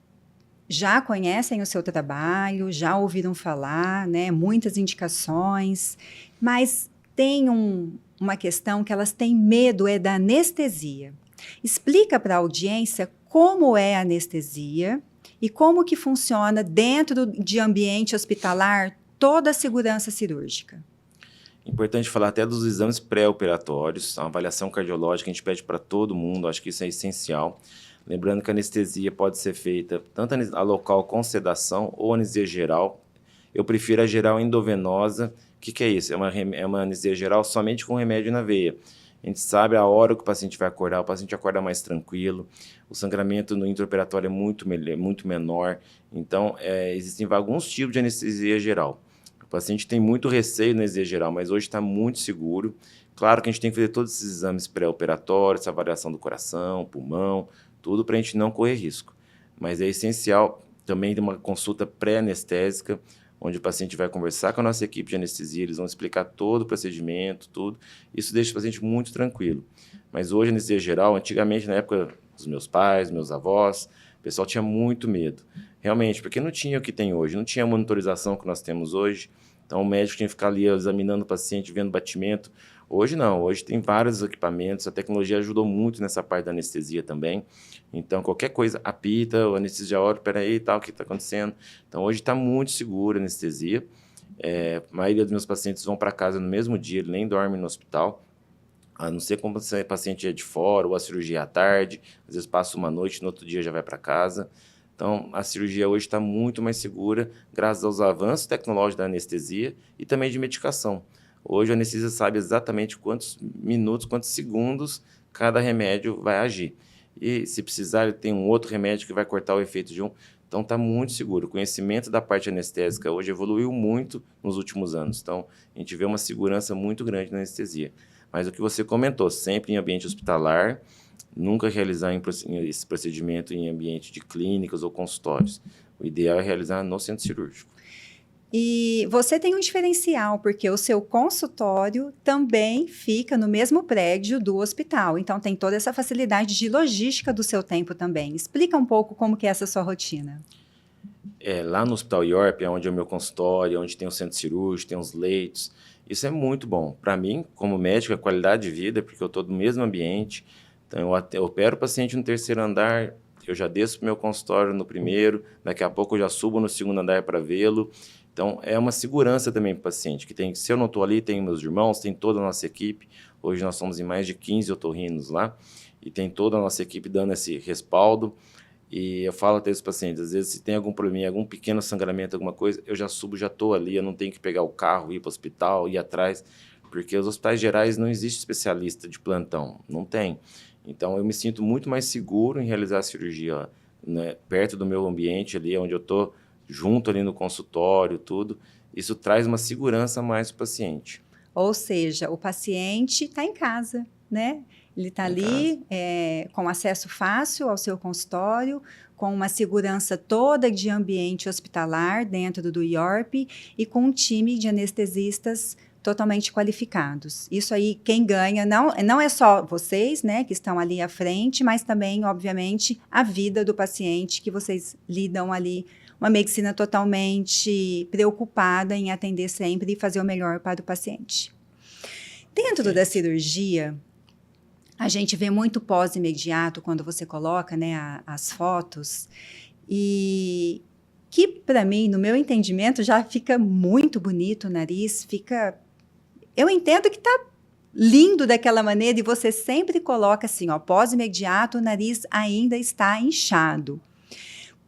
S1: já conhecem o seu trabalho, já ouviram falar, né? Muitas indicações, mas tem uma questão que elas têm medo, é da anestesia. Explica para a audiência como é a anestesia e como que funciona dentro de ambiente hospitalar toda a segurança cirúrgica.
S2: Importante falar até dos exames pré-operatórios, a avaliação cardiológica a gente pede para todo mundo, acho que isso é essencial. Lembrando que a anestesia pode ser feita tanto a local com sedação ou anestesia geral. Eu prefiro a geral endovenosa. O que é isso? É uma anestesia geral somente com remédio na veia. A gente sabe a hora que o paciente vai acordar, o paciente acorda mais tranquilo, o sangramento no intraoperatório é muito menor. Então, existem alguns tipos de anestesia geral. O paciente tem muito receio na anestesia geral, mas hoje está muito seguro. Claro que a gente tem que fazer todos esses exames pré-operatórios, essa avaliação do coração, pulmão, tudo para a gente não correr risco. Mas é essencial também ter uma consulta pré-anestésica, onde o paciente vai conversar com a nossa equipe de anestesia, eles vão explicar todo o procedimento, tudo. Isso deixa o paciente muito tranquilo. Mas hoje, a anestesia geral, antigamente, na época dos meus pais, meus avós, o pessoal tinha muito medo. Realmente, porque não tinha o que tem hoje, não tinha a monitorização que nós temos hoje. Então, o médico tinha que ficar ali examinando o paciente, vendo batimento. Hoje não, hoje tem vários equipamentos, a tecnologia ajudou muito nessa parte da anestesia também. Então, qualquer coisa, apita, o anestesista olha, peraí, tal, o que está acontecendo? Então, hoje está muito seguro a anestesia. A maioria dos meus pacientes vão para casa no mesmo dia, ele nem dorme no hospital. A não ser quando o paciente é de fora, ou a cirurgia é à tarde, às vezes passa uma noite, no outro dia já vai para casa. Então, a cirurgia hoje está muito mais segura, graças aos avanços tecnológicos da anestesia e também de medicação. Hoje, o anestesista sabe exatamente quantos minutos, quantos segundos cada remédio vai agir. E, se precisar, ele tem um outro remédio que vai cortar o efeito de um. Então, está muito seguro. O conhecimento da parte anestésica hoje evoluiu muito nos últimos anos. Então, a gente vê uma segurança muito grande na anestesia. Mas o que você comentou, sempre em ambiente hospitalar, nunca realizar esse procedimento em ambiente de clínicas ou consultórios. O ideal é realizar no centro cirúrgico.
S1: E você tem um diferencial, porque o seu consultório também fica no mesmo prédio do hospital. Então, tem toda essa facilidade de logística do seu tempo também. Explica um pouco como que é essa sua rotina.
S2: Lá no Hospital IORP, onde é o meu consultório, onde tem o centro cirúrgico, tem os leitos, isso é muito bom. Para mim, como médico, é qualidade de vida, porque eu estou no mesmo ambiente. Então, eu opero o paciente no terceiro andar, eu já desço para o meu consultório no primeiro, daqui a pouco eu já subo no segundo andar para vê-lo. Então, é uma segurança também para o paciente, que se eu não estou ali, tem meus irmãos, tem toda a nossa equipe. Hoje nós somos em mais de 15 otorrinos lá, e tem toda a nossa equipe dando esse respaldo. E eu falo até os pacientes, às vezes, se tem algum probleminha, algum pequeno sangramento, alguma coisa, eu já subo, já estou ali, eu não tenho que pegar o carro, ir para o hospital, ir atrás, porque os hospitais gerais não existe especialista de plantão, não tem. Então, eu me sinto muito mais seguro em realizar a cirurgia, né, perto do meu ambiente ali, onde eu estou junto ali no consultório, tudo. Isso traz uma segurança a mais para o paciente.
S1: Ou seja, o paciente está em casa, né? Ele está ali com acesso fácil ao seu consultório, com uma segurança toda de ambiente hospitalar dentro do IORP e com um time de anestesistas totalmente qualificados. Isso aí, quem ganha, não é só vocês, né, que estão ali à frente, mas também, obviamente, a vida do paciente, que vocês lidam ali, uma medicina totalmente preocupada em atender sempre e fazer o melhor para o paciente. Dentro da cirurgia, a gente vê muito pós-imediato quando você coloca, né, as fotos, e que, para mim, no meu entendimento, já fica muito bonito o nariz, fica... Eu entendo que está lindo daquela maneira e você sempre coloca assim, ó, pós-imediato, o nariz ainda está inchado.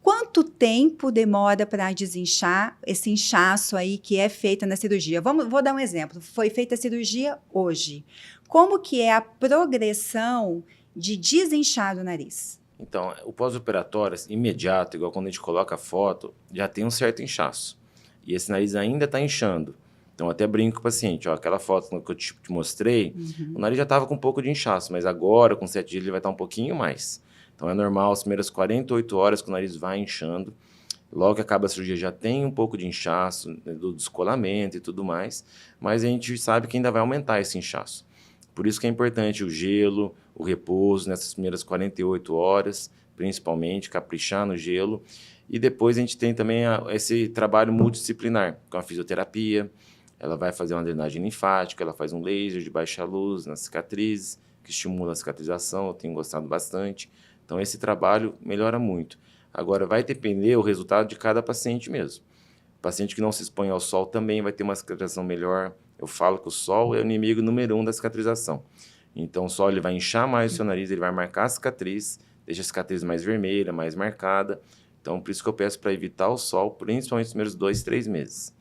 S1: Quanto tempo demora para desinchar esse inchaço aí que é feita na cirurgia? Vou dar um exemplo. Foi feita a cirurgia hoje. Como que é a progressão de desinchar do nariz?
S2: Então, o pós-operatório, imediato, igual quando a gente coloca a foto, já tem um certo inchaço. E esse nariz ainda está inchando. Então, eu até brinco com o paciente, ó, aquela foto que eu te mostrei, o nariz já estava com um pouco de inchaço, mas agora, com 7 dias, ele vai estar um pouquinho mais. Então, é normal, as primeiras 48 horas que o nariz vai inchando. Logo que acaba a cirurgia, já tem um pouco de inchaço, né, do descolamento e tudo mais, mas a gente sabe que ainda vai aumentar esse inchaço. Por isso que é importante o gelo, o repouso nessas primeiras 48 horas, principalmente, caprichar no gelo. E depois a gente tem também esse trabalho multidisciplinar, com a fisioterapia. Ela vai fazer uma drenagem linfática, ela faz um laser de baixa luz nas cicatrizes, que estimula a cicatrização, eu tenho gostado bastante. Então, esse trabalho melhora muito. Agora, vai depender o resultado de cada paciente mesmo. O paciente que não se expõe ao sol também vai ter uma cicatrização melhor. Eu falo que o sol é o inimigo número 1 da cicatrização. Então, o sol ele vai inchar mais o seu nariz, ele vai marcar a cicatriz, deixa a cicatriz mais vermelha, mais marcada. Então, por isso que eu peço para evitar o sol, principalmente nos primeiros 2, 3 meses.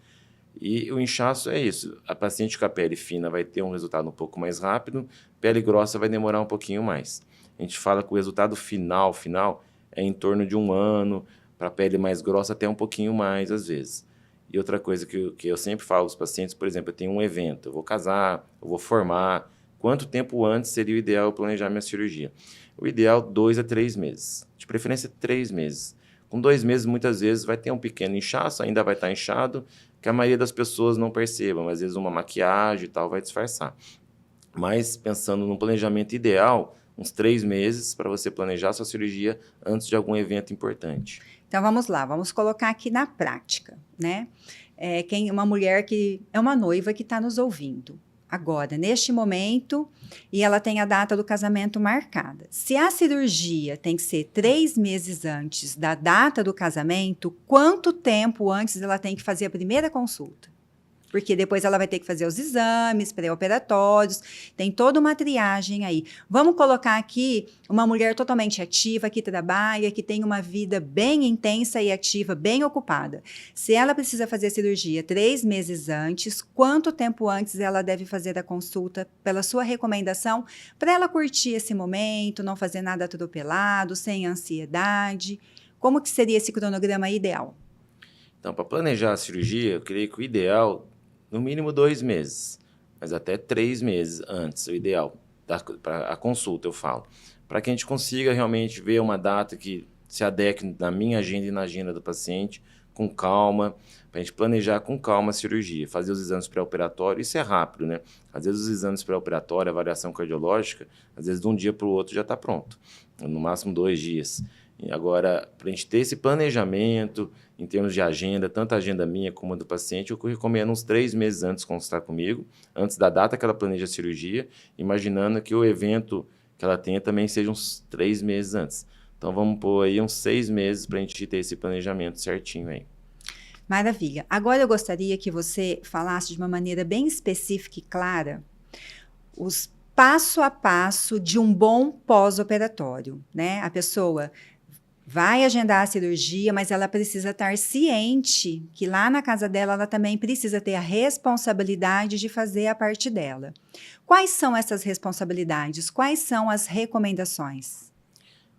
S2: E o inchaço é isso. A paciente com a pele fina vai ter um resultado um pouco mais rápido, pele grossa vai demorar um pouquinho mais. A gente fala que o resultado final é em torno de 1 ano, para a pele mais grossa até um pouquinho mais, às vezes. E outra coisa que eu sempre falo aos pacientes, por exemplo, eu tenho um evento, eu vou casar, eu vou formar, quanto tempo antes seria o ideal eu planejar minha cirurgia? O ideal, 2 a 3 meses, de preferência 3 meses. Com 2 meses, muitas vezes, vai ter um pequeno inchaço, ainda vai estar inchado, que a maioria das pessoas não percebam, mas às vezes uma maquiagem e tal vai disfarçar. Mas pensando no planejamento ideal, uns 3 meses para você planejar sua cirurgia antes de algum evento importante.
S1: Então, vamos lá, vamos colocar aqui na prática, né? Uma mulher que é uma noiva que está nos ouvindo agora, neste momento, e ela tem a data do casamento marcada. Se a cirurgia tem que ser 3 meses antes da data do casamento, quanto tempo antes ela tem que fazer a primeira consulta? Porque depois ela vai ter que fazer os exames pré-operatórios, tem toda uma triagem aí. Vamos colocar aqui uma mulher totalmente ativa, que trabalha, que tem uma vida bem intensa e ativa, bem ocupada. Se ela precisa fazer a cirurgia 3 meses antes, quanto tempo antes ela deve fazer a consulta pela sua recomendação, para ela curtir esse momento, não fazer nada atropelado, sem ansiedade? Como que seria esse cronograma ideal?
S2: Então, para planejar a cirurgia, eu creio que o ideal, no mínimo 2 meses, mas até 3 meses antes, o ideal, para a consulta, eu falo. Para que a gente consiga realmente ver uma data que se adeque na minha agenda e na agenda do paciente, com calma, para a gente planejar com calma a cirurgia, fazer os exames pré-operatórios, isso é rápido, né? Às vezes os exames pré-operatórios, a avaliação cardiológica, às vezes de um dia para o outro já está pronto, no máximo 2 dias. E agora, para a gente ter esse planejamento, em termos de agenda, tanto a agenda minha como a do paciente, eu recomendo uns 3 meses antes consultar comigo, antes da data que ela planeja a cirurgia, imaginando que o evento que ela tenha também seja uns 3 meses antes. Então, vamos pôr aí uns 6 meses para a gente ter esse planejamento certinho aí.
S1: Maravilha. Agora eu gostaria que você falasse de uma maneira bem específica e clara os passo a passo de um bom pós-operatório, né? A pessoa vai agendar a cirurgia, mas ela precisa estar ciente que lá na casa dela ela também precisa ter a responsabilidade de fazer a parte dela. Quais são essas responsabilidades? Quais são as recomendações?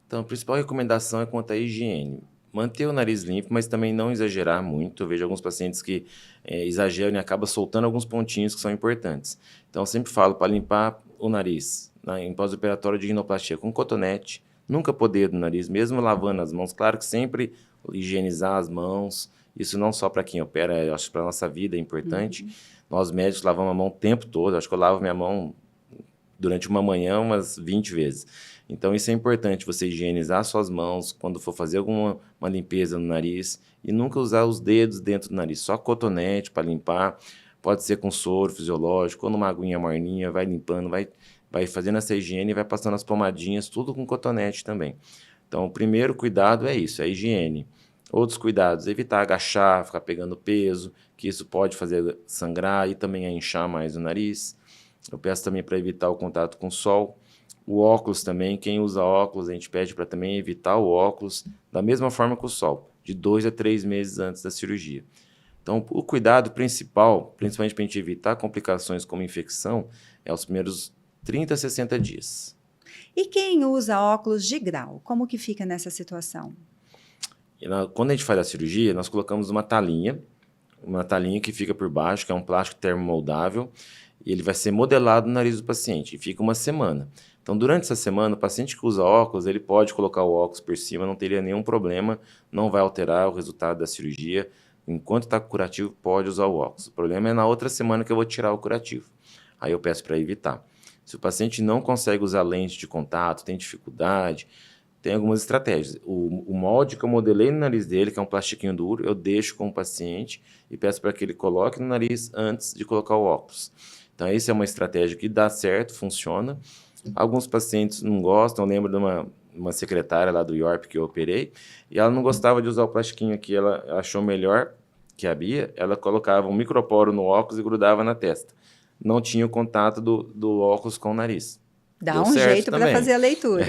S2: Então, a principal recomendação é quanto à higiene. Manter o nariz limpo, mas também não exagerar muito. Eu vejo alguns pacientes que exageram e acabam soltando alguns pontinhos que são importantes. Então, eu sempre falo para limpar o nariz, né, em pós-operatório de rinoplastia com cotonete, nunca pôr dedo no nariz, mesmo lavando as mãos. Claro que sempre higienizar as mãos, isso não só para quem opera, eu acho que para a nossa vida é importante. Uhum. Nós médicos lavamos a mão o tempo todo, eu acho que eu lavo minha mão durante uma manhã umas 20 vezes. Então, isso é importante, você higienizar suas mãos quando for fazer alguma limpeza no nariz e nunca usar os dedos dentro do nariz, só cotonete para limpar. Pode ser com soro fisiológico ou numa aguinha morninha, vai limpando, vai fazendo essa higiene e vai passando as pomadinhas, tudo com cotonete também. Então, o primeiro cuidado é isso, é a higiene. Outros cuidados, evitar agachar, ficar pegando peso, que isso pode fazer sangrar e também inchar mais o nariz. Eu peço também para evitar o contato com o sol. O óculos também, quem usa óculos, a gente pede para também evitar o óculos, da mesma forma que o sol, de 2 a 3 meses antes da cirurgia. Então, o cuidado principal, principalmente para a gente evitar complicações como infecção, é os primeiros 30 a 60 dias.
S1: E quem usa óculos de grau, como que fica nessa situação?
S2: Quando a gente faz a cirurgia, nós colocamos uma talinha que fica por baixo, que é um plástico termomoldável, e ele vai ser modelado no nariz do paciente, e fica uma semana. Então, durante essa semana, o paciente que usa óculos, ele pode colocar o óculos por cima, não teria nenhum problema, não vai alterar o resultado da cirurgia. Enquanto está curativo, pode usar o óculos. O problema é na outra semana que eu vou tirar o curativo. Aí eu peço para evitar. Se o paciente não consegue usar lente de contato, tem dificuldade, Tem algumas estratégias. O molde que eu modelei no nariz dele, que é um plastiquinho duro, eu deixo com o paciente e peço para que ele coloque no nariz antes de colocar o óculos. Então, essa é uma estratégia que dá certo, funciona. Alguns pacientes não gostam. Eu lembro de uma secretária lá do IORP que eu operei, e ela não gostava de usar o plastiquinho aqui. Ela achou melhor que a Bia, ela colocava um microporo no óculos e grudava na testa. Não tinha o contato do óculos com o nariz.
S1: Dá
S2: Deu
S1: um
S2: certo
S1: jeito para
S2: também.
S1: fazer a leitura.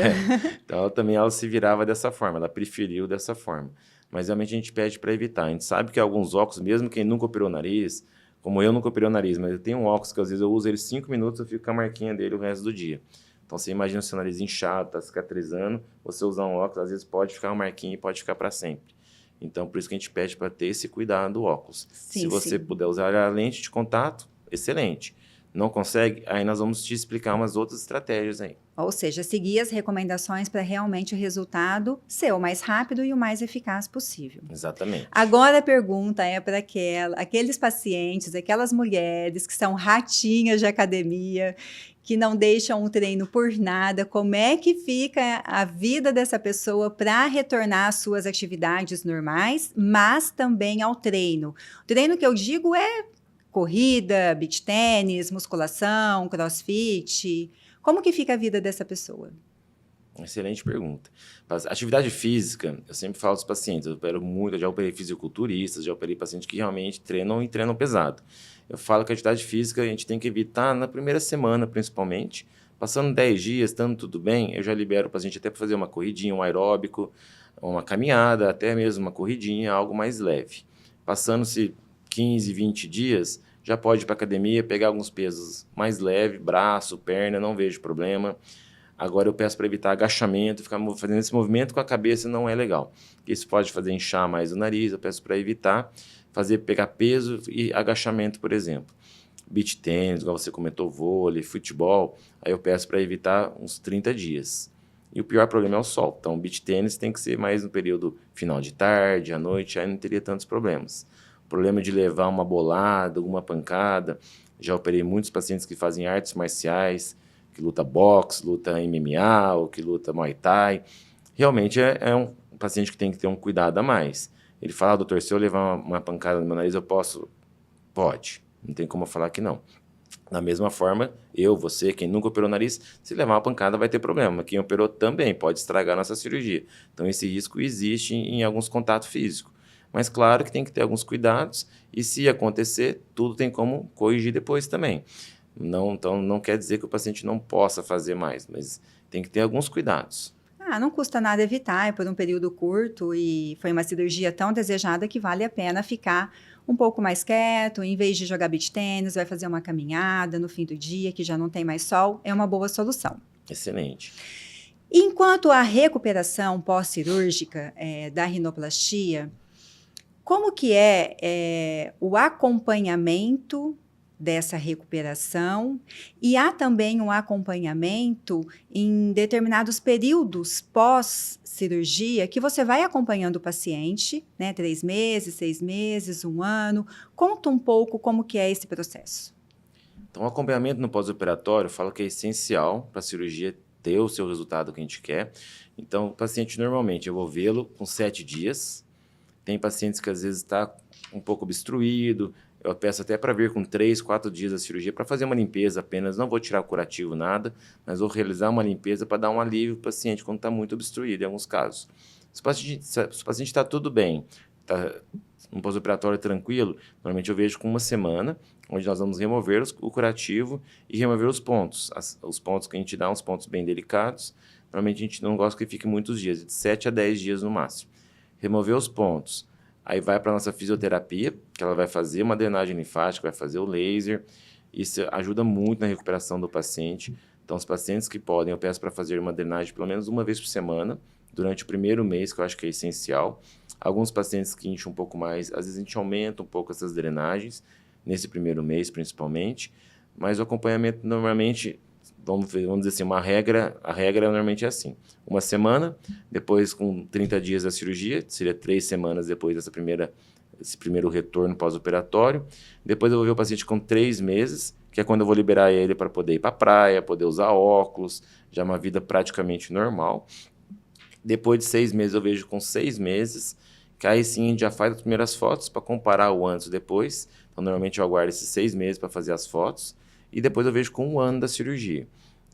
S2: Então, também ela se virava dessa forma, ela preferiu dessa forma. Mas realmente a gente pede para evitar. A gente sabe que alguns óculos, mesmo quem nunca operou o nariz, como eu nunca operei o nariz, mas eu tenho um óculos que às vezes eu uso ele 5 minutos, eu fico com a marquinha dele o resto do dia. Então, você imagina o seu nariz inchado, está cicatrizando, você usar um óculos, às vezes pode ficar uma marquinha e pode ficar para sempre. Então, por isso que a gente pede para ter esse cuidado do óculos.
S1: Sim,
S2: se você puder usar a lente de contato, excelente. Não consegue? Aí nós vamos te explicar umas outras estratégias aí.
S1: Ou seja, seguir as recomendações para realmente o resultado ser o mais rápido e o mais eficaz possível.
S2: Exatamente.
S1: Agora a pergunta é para aqueles pacientes, aquelas mulheres que são ratinhas de academia, que não deixam o treino por nada. Como é que fica a vida dessa pessoa para retornar às suas atividades normais, mas também ao treino? O treino que eu digo é corrida, beach tênis, musculação, crossfit. Como que fica a vida dessa pessoa?
S2: Excelente pergunta. Atividade física, eu sempre falo aos pacientes, eu opero muito, eu já operei fisiculturistas, já operei pacientes que realmente treinam e treinam pesado. Eu falo que a atividade física a gente tem que evitar na primeira semana, principalmente. Passando 10 dias, estando tudo bem, eu já libero o paciente até para fazer uma corridinha, um aeróbico, uma caminhada, até mesmo uma corridinha, algo mais leve. Passando-se 15, 20 dias, já pode ir para a academia, pegar alguns pesos mais leves, braço, perna, não vejo problema. Agora eu peço para evitar agachamento, ficar fazendo esse movimento com a cabeça não é legal. Isso pode fazer inchar mais o nariz, eu peço para evitar pegar peso e agachamento, por exemplo. Beach tênis, igual você comentou, vôlei, futebol, aí eu peço para evitar uns 30 dias. E o pior problema é o sol. Então, o beach tênis tem que ser mais no período final de tarde, à noite, aí não teria tantos problemas. Problema de levar uma bolada, alguma pancada. Já operei muitos pacientes que fazem artes marciais, que luta boxe, luta MMA, ou que luta Muay Thai. Realmente é um paciente que tem que ter um cuidado a mais. Ele fala, doutor, se eu levar uma pancada no meu nariz, eu posso? Pode. Não tem como eu falar que não. Da mesma forma, você, quem nunca operou o nariz, se levar uma pancada vai ter problema. Quem operou também pode estragar a nossa cirurgia. Então, esse risco existe em alguns contatos físicos. Mas claro que tem que ter alguns cuidados e se acontecer, tudo tem como corrigir depois também. Então, não quer dizer que o paciente não possa fazer mais, mas tem que ter alguns cuidados.
S1: Não custa nada evitar, é por um período curto e foi uma cirurgia tão desejada que vale a pena ficar um pouco mais quieto, em vez de jogar beach tênis, vai fazer uma caminhada no fim do dia, que já não tem mais sol, é uma boa solução.
S2: Excelente.
S1: Enquanto a recuperação pós-cirúrgica da rinoplastia, como que é o acompanhamento dessa recuperação e há também um acompanhamento em determinados períodos pós-cirurgia que você vai acompanhando o paciente, né, 3 meses, 6 meses, 1 ano. Conta um pouco como que é esse processo.
S2: Então, o acompanhamento no pós-operatório, eu falo que é essencial para a cirurgia ter o seu resultado que a gente quer. Então, o paciente, normalmente, eu vou vê-lo com 7 dias. Tem pacientes que às vezes está um pouco obstruído. Eu peço até para vir com 3, 4 dias da cirurgia para fazer uma limpeza apenas. Não vou tirar o curativo, nada, mas vou realizar uma limpeza para dar um alívio para o paciente quando está muito obstruído, em alguns casos. Se o paciente está tudo bem, está um pós-operatório tranquilo, normalmente eu vejo com 1 semana, onde nós vamos remover o curativo e remover os pontos. Os pontos que a gente dá, uns pontos bem delicados. Normalmente a gente não gosta que fique muitos dias, de 7 a 10 dias no máximo. Remover os pontos. Aí vai para a nossa fisioterapia, que ela vai fazer uma drenagem linfática, vai fazer o laser. Isso ajuda muito na recuperação do paciente. Então, os pacientes que podem, eu peço para fazer uma drenagem pelo menos 1 vez por semana, durante o primeiro mês, que eu acho que é essencial. Alguns pacientes que incham um pouco mais, às vezes a gente aumenta um pouco essas drenagens, nesse primeiro mês principalmente. Mas o acompanhamento normalmente, vamos dizer assim, a regra normalmente é assim. 1 semana, depois com 30 dias da cirurgia, seria 3 semanas depois esse primeiro retorno pós-operatório. Depois eu vou ver o paciente com 3 meses, que é quando eu vou liberar ele para poder ir para a praia, poder usar óculos, já uma vida praticamente normal. Depois de 6 meses, eu vejo com 6 meses, que aí sim a gente já faz as primeiras fotos para comparar o antes e depois. Então, normalmente eu aguardo esses 6 meses para fazer as fotos. E depois eu vejo com 1 ano da cirurgia.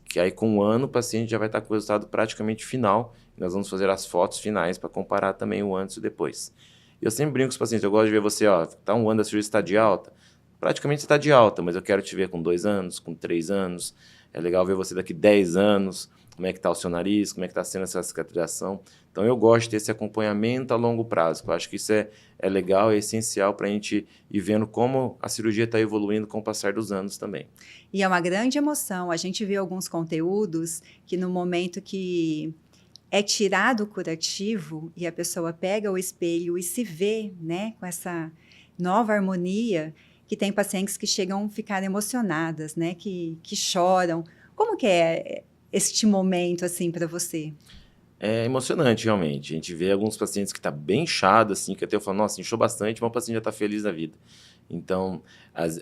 S2: Que aí com 1 ano o paciente já vai estar com o resultado praticamente final. E nós vamos fazer as fotos finais para comparar também o antes e o depois. Eu sempre brinco com os pacientes, eu gosto de ver você, ó, tá 1 ano da cirurgia, está de alta. Praticamente você está de alta, mas eu quero te ver com 2 anos, com 3 anos. É legal ver você daqui 10 anos, como é que está o seu nariz, como é que está sendo essa cicatrização. Então, eu gosto de ter esse acompanhamento a longo prazo, eu acho que isso é legal, é essencial para a gente ir vendo como a cirurgia está evoluindo com o passar dos anos também.
S1: E é uma grande emoção. A gente vê alguns conteúdos que no momento que é tirado o curativo e a pessoa pega o espelho e se vê, né, com essa nova harmonia, que tem pacientes que chegam a ficar emocionadas, né, que choram. Como que é este momento, assim, para você?
S2: É emocionante, realmente. A gente vê alguns pacientes que tá bem inchado, assim, que até eu falo, nossa, inchou bastante, mas o paciente já está feliz da vida. Então,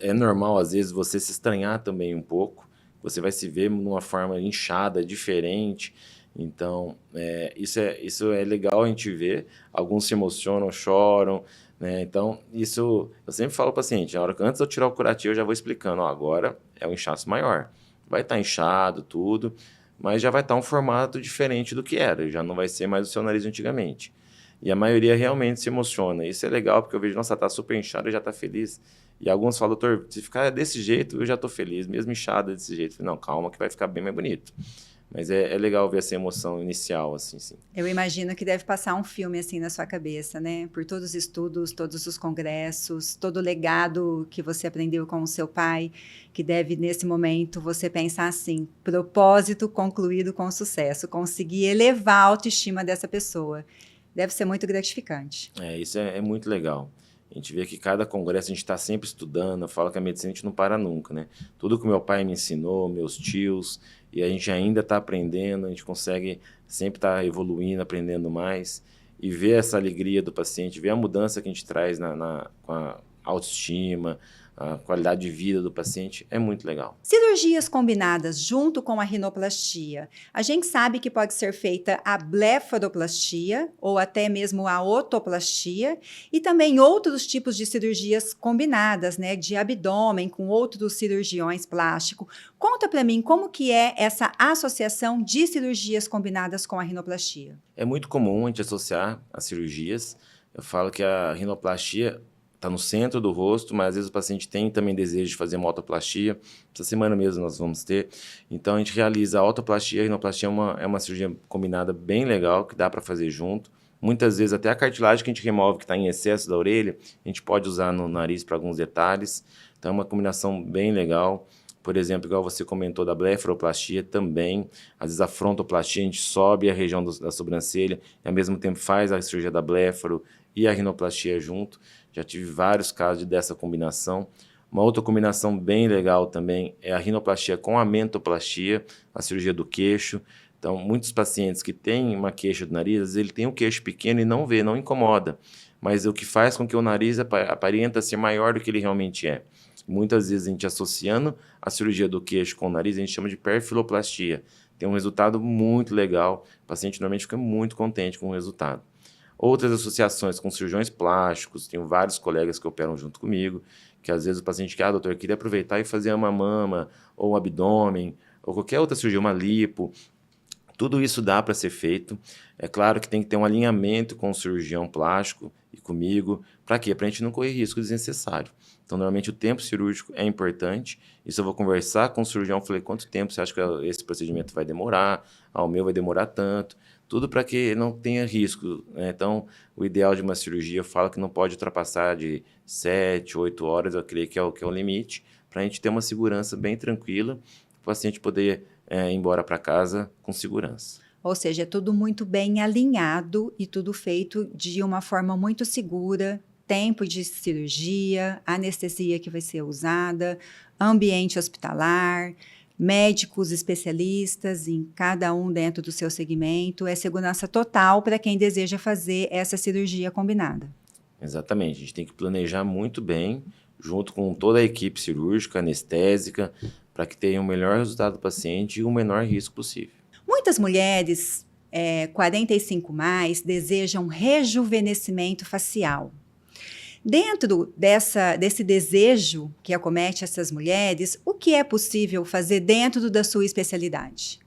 S2: é normal, às vezes, você se estranhar também um pouco. Você vai se ver numa forma inchada, diferente. Então, isso é legal a gente ver. Alguns se emocionam, choram, né? Então, isso eu sempre falo ao paciente, na hora que antes de eu tirar o curativo, eu já vou explicando, ó, agora é o inchaço maior. Vai estar inchado, tudo, mas já vai estar um formato diferente do que era, já não vai ser mais o seu nariz antigamente. E a maioria realmente se emociona. Isso é legal, porque eu vejo, nossa, tá super inchado e já tá feliz. E alguns falam, doutor, se ficar desse jeito, eu já tô feliz, mesmo inchado desse jeito. Eu falei, não, calma que vai ficar bem mais bonito. Mas é legal ver essa emoção inicial, assim, sim.
S1: Eu imagino que deve passar um filme assim na sua cabeça, né? Por todos os estudos, todos os congressos, todo o legado que você aprendeu com o seu pai, que deve, nesse momento, você pensar assim, propósito concluído com sucesso, conseguir elevar a autoestima dessa pessoa. Deve ser muito gratificante.
S2: Isso é muito legal. A gente vê que cada congresso a gente está sempre estudando. Eu falo que a medicina a gente não para nunca, né? Tudo que meu pai me ensinou, meus tios, e a gente ainda está aprendendo, a gente consegue sempre estar evoluindo, aprendendo mais. E ver essa alegria do paciente, ver a mudança que a gente traz com a autoestima, a qualidade de vida do paciente, é muito legal.
S1: Cirurgias combinadas junto com a rinoplastia. A gente sabe que pode ser feita a blefaroplastia ou até mesmo a otoplastia e também outros tipos de cirurgias combinadas, né, de abdômen com outros cirurgiões plásticos. Conta para mim como que é essa associação de cirurgias combinadas com a rinoplastia.
S2: É muito comum a gente associar as cirurgias. Eu falo que a rinoplastia está no centro do rosto, mas às vezes o paciente tem também desejo de fazer uma otoplastia. Essa semana mesmo nós vamos ter. Então a gente realiza a otoplastia. A rinoplastia é uma cirurgia combinada bem legal, que dá para fazer junto. Muitas vezes até a cartilagem que a gente remove, que está em excesso da orelha, a gente pode usar no nariz para alguns detalhes. Então é uma combinação bem legal. Por exemplo, igual você comentou da blefaroplastia também. Às vezes a frontoplastia, a gente sobe a região da sobrancelha e ao mesmo tempo faz a cirurgia da blefaro e a rinoplastia junto. Já tive vários casos dessa combinação. Uma outra combinação bem legal também é a rinoplastia com a mentoplastia, a cirurgia do queixo. Então, muitos pacientes que têm uma queixa do nariz, às vezes ele tem um queixo pequeno e não vê, não incomoda. Mas o que faz com que o nariz aparenta ser maior do que ele realmente é. Muitas vezes a gente associando a cirurgia do queixo com o nariz, a gente chama de perfiloplastia. Tem um resultado muito legal, o paciente normalmente fica muito contente com o resultado. Outras associações com cirurgiões plásticos, tenho vários colegas que operam junto comigo, que às vezes o paciente quer, doutor, eu queria aproveitar e fazer uma mama, ou um abdômen, ou qualquer outra cirurgia, uma lipo. Tudo isso dá para ser feito. É claro que tem que ter um alinhamento com o cirurgião plástico e comigo. Para quê? Para a gente não correr risco desnecessário. Então, normalmente, o tempo cirúrgico é importante. Isso eu vou conversar com o cirurgião. Falei, quanto tempo você acha que esse procedimento vai demorar? O meu vai demorar tanto. Tudo para que não tenha risco, né? Então, o ideal de uma cirurgia, eu falo que não pode ultrapassar de 7, 8 horas. Eu creio que é o limite, para a gente ter uma segurança bem tranquila, para o paciente poder ir embora para casa com segurança.
S1: Ou seja, é tudo muito bem alinhado e tudo feito de uma forma muito segura, tempo de cirurgia, anestesia que vai ser usada, ambiente hospitalar, médicos especialistas em cada um dentro do seu segmento, é segurança total para quem deseja fazer essa cirurgia combinada.
S2: Exatamente, a gente tem que planejar muito bem, junto com toda a equipe cirúrgica, anestésica, para que tenha o melhor resultado do paciente e o menor risco possível.
S1: Muitas mulheres 45+, desejam rejuvenescimento facial. Dentro desse desejo que acomete essas mulheres, o que é possível fazer dentro da sua especialidade?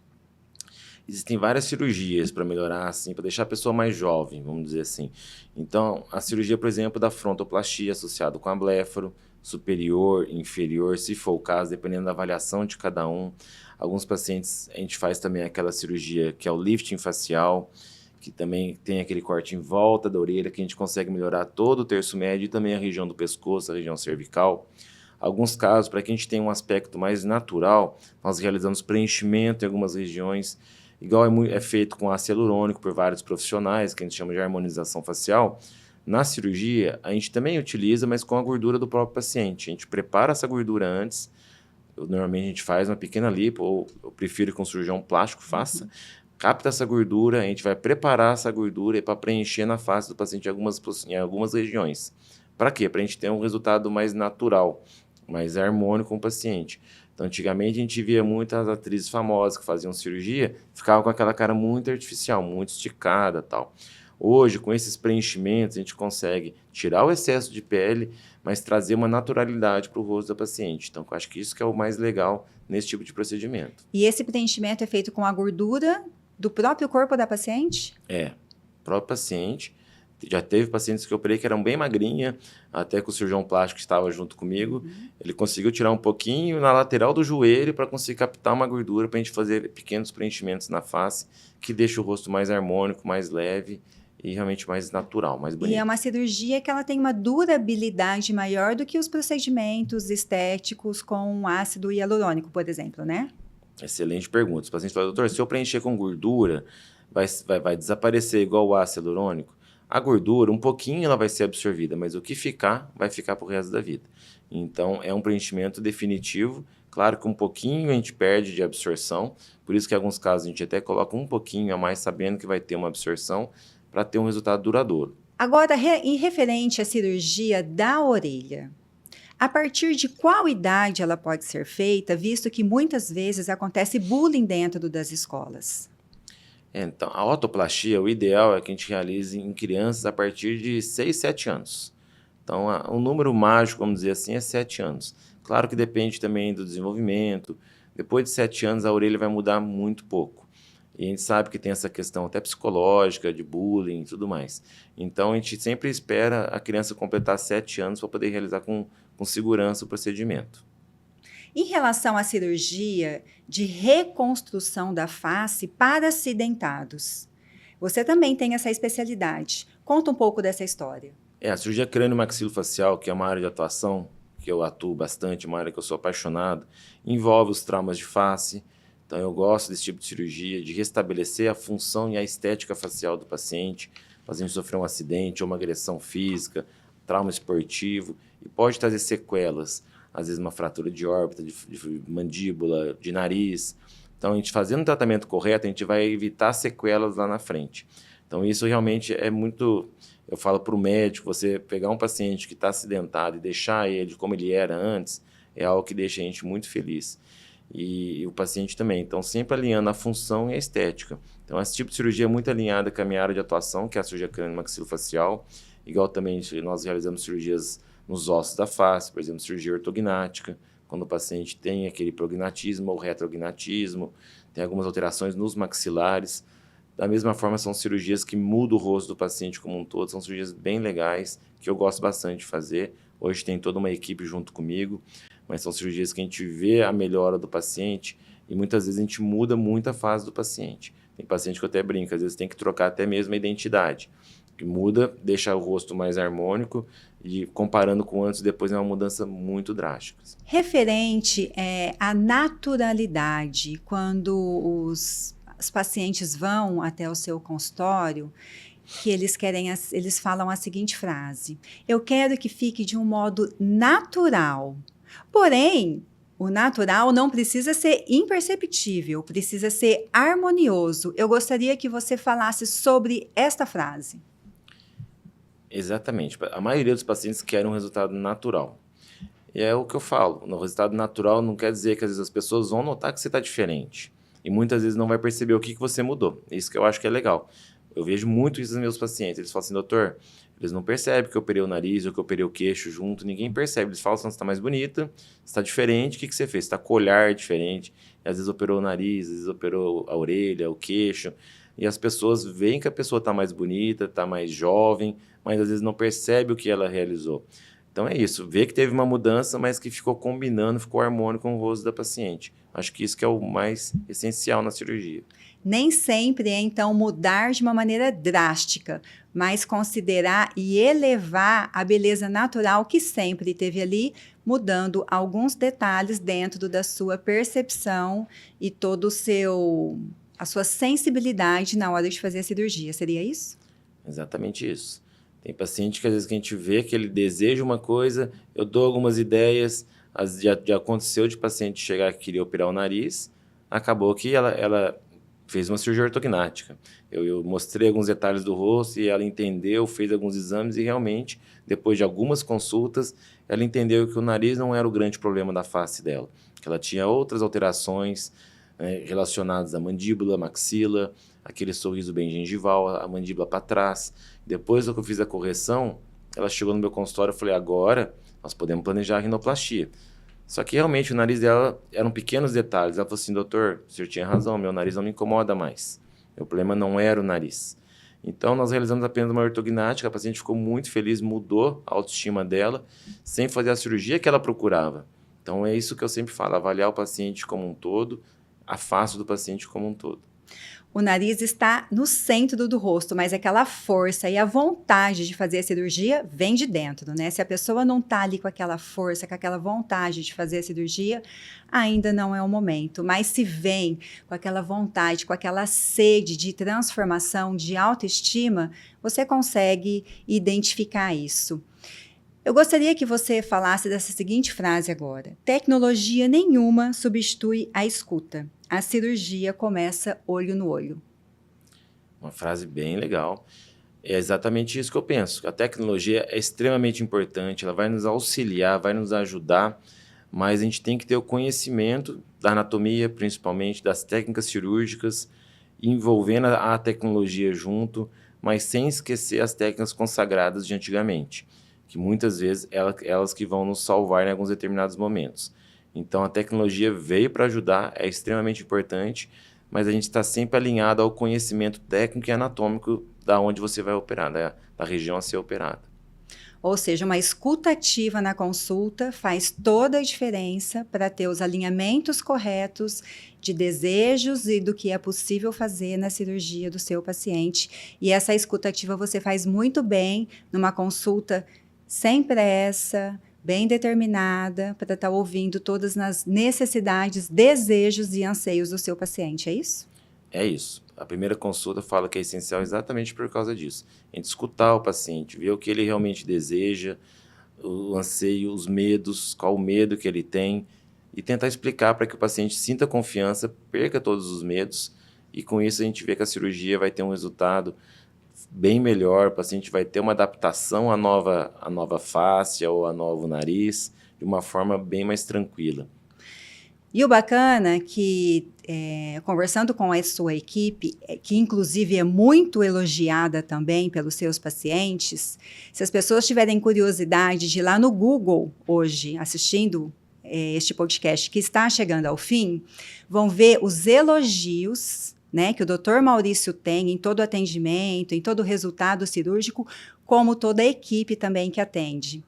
S2: Existem várias cirurgias para melhorar, assim, para deixar a pessoa mais jovem, vamos dizer assim. Então, a cirurgia, por exemplo, da frontoplastia associada com a blefaro, superior, inferior, se for o caso, dependendo da avaliação de cada um. Alguns pacientes, a gente faz também aquela cirurgia que é o lifting facial, que também tem aquele corte em volta da orelha, que a gente consegue melhorar todo o terço médio e também a região do pescoço, a região cervical. Alguns casos, para que a gente tenha um aspecto mais natural, nós realizamos preenchimento em algumas regiões, igual é feito com ácido hialurônico por vários profissionais, que a gente chama de harmonização facial. Na cirurgia, a gente também utiliza, mas com a gordura do próprio paciente. A gente prepara essa gordura antes. Normalmente a gente faz uma pequena lipo, ou eu prefiro que um cirurgião plástico faça. Capta essa gordura, a gente vai preparar essa gordura para preencher na face do paciente em algumas regiões. Para quê? Para a gente ter um resultado mais natural, mais harmônico com o paciente. Então, antigamente, a gente via muitas atrizes famosas que faziam cirurgia, ficavam com aquela cara muito artificial, muito esticada e tal. Hoje, com esses preenchimentos, a gente consegue tirar o excesso de pele, mas trazer uma naturalidade para o rosto da paciente. Então, eu acho que isso que é o mais legal nesse tipo de procedimento.
S1: E esse preenchimento é feito com a gordura do próprio corpo da paciente?
S2: É, próprio paciente. Já teve pacientes que eu operei que eram bem magrinha, até que o cirurgião plástico estava junto comigo. Ele conseguiu tirar um pouquinho na lateral do joelho para conseguir captar uma gordura para a gente fazer pequenos preenchimentos na face, que deixa o rosto mais harmônico, mais leve e realmente mais natural, mais bonito.
S1: E é uma cirurgia que ela tem uma durabilidade maior do que os procedimentos estéticos com ácido hialurônico, por exemplo, né?
S2: Excelente pergunta. Os pacientes falam, doutor, se eu preencher com gordura, vai desaparecer igual o ácido hialurônico? A gordura, um pouquinho ela vai ser absorvida, mas o que ficar, vai ficar para o resto da vida. Então, é um preenchimento definitivo. Claro que um pouquinho a gente perde de absorção, por isso que em alguns casos a gente até coloca um pouquinho a mais, sabendo que vai ter uma absorção, para ter um resultado duradouro.
S1: Agora, em referente à cirurgia da orelha, a partir de qual idade ela pode ser feita, visto que muitas vezes acontece bullying dentro das escolas?
S2: Então, a otoplastia, o ideal é que a gente realize em crianças a partir de 6, 7 anos. Então, o número mágico, vamos dizer assim, é 7 anos. Claro que depende também do desenvolvimento. Depois de 7 anos, a orelha vai mudar muito pouco. E a gente sabe que tem essa questão até psicológica, de bullying e tudo mais. Então, a gente sempre espera a criança completar 7 anos para poder realizar com segurança o procedimento.
S1: Em relação à cirurgia de reconstrução da face para acidentados, você também tem essa especialidade. Conta um pouco dessa história.
S2: A cirurgia crânio-maxilofacial, que é uma área de atuação que eu atuo bastante, uma área que eu sou apaixonado, envolve os traumas de face. Então, eu gosto desse tipo de cirurgia, de restabelecer a função e a estética facial do paciente. O paciente sofreu um acidente ou uma agressão física, trauma esportivo, e pode trazer sequelas. Às vezes uma fratura de órbita, de mandíbula, de nariz. Então, a gente fazendo o tratamento correto, a gente vai evitar sequelas lá na frente. Então, isso realmente é muito... Eu falo para o médico, você pegar um paciente que está acidentado e deixar ele como ele era antes, é algo que deixa a gente muito feliz. E o paciente também. Então, sempre alinhando a função e a estética. Então, esse tipo de cirurgia é muito alinhada com a minha área de atuação, que é a cirurgia crânio-maxilofacial. Igual também nós realizamos cirurgias nos ossos da face, por exemplo, cirurgia ortognática, quando o paciente tem aquele prognatismo ou retrognatismo, tem algumas alterações nos maxilares. Da mesma forma, são cirurgias que mudam o rosto do paciente como um todo, são cirurgias bem legais, que eu gosto bastante de fazer. Hoje tem toda uma equipe junto comigo, mas são cirurgias que a gente vê a melhora do paciente e muitas vezes a gente muda muito a fase do paciente. Tem paciente que eu até brinco, às vezes tem que trocar até mesmo a identidade, que muda, deixa o rosto mais harmônico e comparando com antes e depois é uma mudança muito drástica.
S1: Referente à naturalidade, quando os pacientes vão até o seu consultório, que eles falam a seguinte frase: eu quero que fique de um modo natural. Porém, o natural não precisa ser imperceptível, precisa ser harmonioso. Eu gostaria que você falasse sobre esta frase.
S2: Exatamente. A maioria dos pacientes quer um resultado natural. E é o que eu falo. No resultado natural não quer dizer que às vezes as pessoas vão notar que você está diferente. e muitas vezes não vai perceber o que você mudou. Isso que eu acho que é legal. Eu vejo muito isso nos meus pacientes. Eles falam assim, doutor, eles não percebem que eu operei o nariz ou que eu operei o queixo junto, ninguém percebe. Eles falam assim, você está mais bonita, você está diferente, o que você fez? Você está com o olhar diferente, e às vezes operou o nariz, às vezes operou a orelha, o queixo, e as pessoas veem que a pessoa está mais bonita, está mais jovem, mas às vezes não percebe o que ela realizou. Então é isso, vê que teve uma mudança, mas que ficou combinando, ficou harmônico com o rosto da paciente. Acho que isso que é o mais essencial na cirurgia.
S1: Nem sempre é, então, mudar de uma maneira drástica, mas considerar e elevar a beleza natural que sempre teve ali, mudando alguns detalhes dentro da sua percepção e todo a sua sensibilidade na hora de fazer a cirurgia. Seria isso?
S2: Exatamente isso. Tem paciente que às vezes que a gente vê que ele deseja uma coisa, eu dou algumas ideias, já aconteceu de paciente chegar que queria operar o nariz, acabou que ela fez uma cirurgia ortognática. Eu mostrei alguns detalhes do rosto e ela entendeu, fez alguns exames e realmente, depois de algumas consultas, ela entendeu que o nariz não era o grande problema da face dela, que ela tinha outras alterações relacionadas à mandíbula, maxila, aquele sorriso bem gengival, a mandíbula para trás. Depois que eu fiz a correção, ela chegou no meu consultório e falei, agora nós podemos planejar a rinoplastia. Só que realmente o nariz dela eram pequenos detalhes. Ela falou assim, doutor, o senhor tinha razão, meu nariz não me incomoda mais. Meu problema não era o nariz. Então nós realizamos apenas uma ortognática, a paciente ficou muito feliz, mudou a autoestima dela, sem fazer a cirurgia que ela procurava. Então é isso que eu sempre falo, avaliar o paciente como um todo, a face do paciente como um todo.
S1: O nariz está no centro do rosto, mas aquela força e a vontade de fazer a cirurgia vem de dentro, né? Se a pessoa não está ali com aquela força, com aquela vontade de fazer a cirurgia, ainda não é o momento. Mas se vem com aquela vontade, com aquela sede de transformação, de autoestima, você consegue identificar isso. Eu gostaria que você falasse dessa seguinte frase agora. Tecnologia nenhuma substitui a escuta. A cirurgia começa olho no olho.
S2: Uma frase bem legal. É exatamente isso que eu penso. A tecnologia é extremamente importante, ela vai nos auxiliar, vai nos ajudar, mas a gente tem que ter o conhecimento da anatomia, principalmente das técnicas cirúrgicas, envolvendo a tecnologia junto, mas sem esquecer as técnicas consagradas de antigamente, que muitas vezes elas que vão nos salvar em alguns determinados momentos. Então a tecnologia veio para ajudar, é extremamente importante, mas a gente está sempre alinhado ao conhecimento técnico e anatômico da onde você vai operar, da região a ser operada.
S1: Ou seja, uma escuta ativa na consulta faz toda a diferença para ter os alinhamentos corretos de desejos e do que é possível fazer na cirurgia do seu paciente. E essa escuta ativa você faz muito bem numa consulta sem pressa, bem determinada, para estar ouvindo todas as necessidades, desejos e anseios do seu paciente, é isso?
S2: É isso. A primeira consulta fala que é essencial exatamente por causa disso. A gente escutar o paciente, ver o que ele realmente deseja, o anseio, os medos, qual o medo que ele tem, e tentar explicar para que o paciente sinta confiança, perca todos os medos, e com isso a gente vê que a cirurgia vai ter um resultado bem melhor, o paciente vai ter uma adaptação à nova face ou ao novo nariz, de uma forma bem mais tranquila.
S1: E o bacana que, conversando com a sua equipe, que inclusive é muito elogiada também pelos seus pacientes, se as pessoas tiverem curiosidade de ir lá no Google hoje, assistindo este podcast que está chegando ao fim, vão ver os elogios, né, que o Dr. Maurício tem em todo o atendimento, em todo o resultado cirúrgico, como toda a equipe também que atende.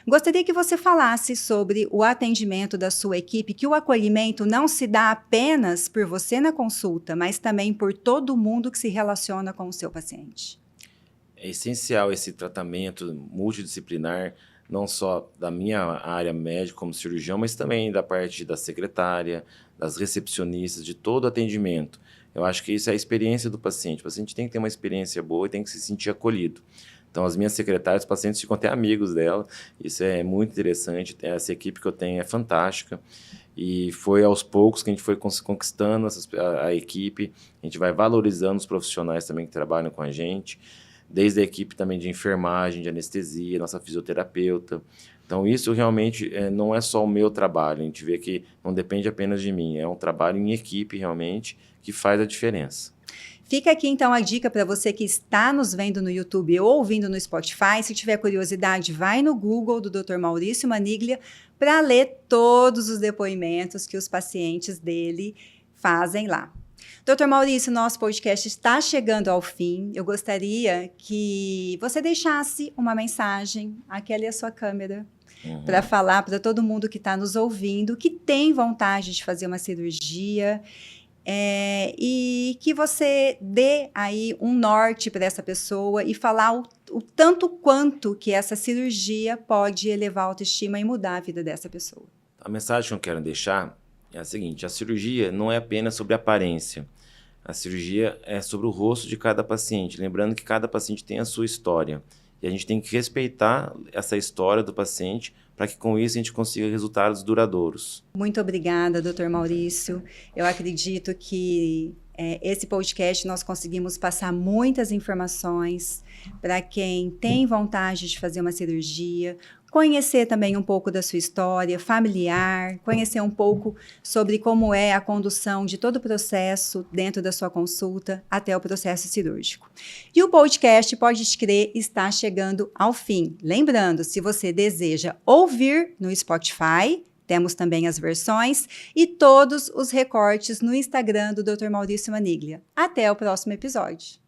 S1: Gostaria que você falasse sobre o atendimento da sua equipe, que o acolhimento não se dá apenas por você na consulta, mas também por todo mundo que se relaciona com o seu paciente.
S2: É essencial esse tratamento multidisciplinar, não só da minha área médica como cirurgião, mas também da parte da secretária, das recepcionistas, de todo o atendimento. Eu acho que isso é a experiência do paciente. O paciente tem que ter uma experiência boa e tem que se sentir acolhido. Então, as minhas secretárias, os pacientes ficam até amigos dela. Isso é muito interessante. Essa equipe que eu tenho é fantástica. E foi aos poucos que a gente foi conquistando a equipe. A gente vai valorizando os profissionais também que trabalham com a gente. Desde a equipe também de enfermagem, de anestesia, nossa fisioterapeuta. Então, isso realmente não é só o meu trabalho. A gente vê que não depende apenas de mim. É um trabalho em equipe, realmente, que faz a diferença.
S1: Fica aqui, então, a dica para você que está nos vendo no YouTube ou ouvindo no Spotify. Se tiver curiosidade, vai no Google do Dr. Maurício Maniglia para ler todos os depoimentos que os pacientes dele fazem lá. Dr. Maurício, nosso podcast está chegando ao fim. Eu gostaria que você deixasse uma mensagem, aquela é a sua câmera, para falar para todo mundo que está nos ouvindo, que tem vontade de fazer uma cirurgia, e que você dê aí um norte para essa pessoa e falar o tanto quanto que essa cirurgia pode elevar a autoestima e mudar a vida dessa pessoa.
S2: A mensagem que eu quero deixar é a seguinte: a cirurgia não é apenas sobre aparência. A cirurgia é sobre o rosto de cada paciente, lembrando que cada paciente tem a sua história. E a gente tem que respeitar essa história do paciente para que com isso a gente consiga resultados duradouros.
S1: Muito obrigada, Dr. Maurício. Eu acredito que esse podcast nós conseguimos passar muitas informações para quem tem vontade de fazer uma cirurgia, conhecer também um pouco da sua história familiar, conhecer um pouco sobre como é a condução de todo o processo dentro da sua consulta até o processo cirúrgico. E o podcast, pode crer, está chegando ao fim. Lembrando, se você deseja ouvir no Spotify, temos também as versões e todos os recortes no Instagram do Dr. Maurício Maniglia. Até o próximo episódio.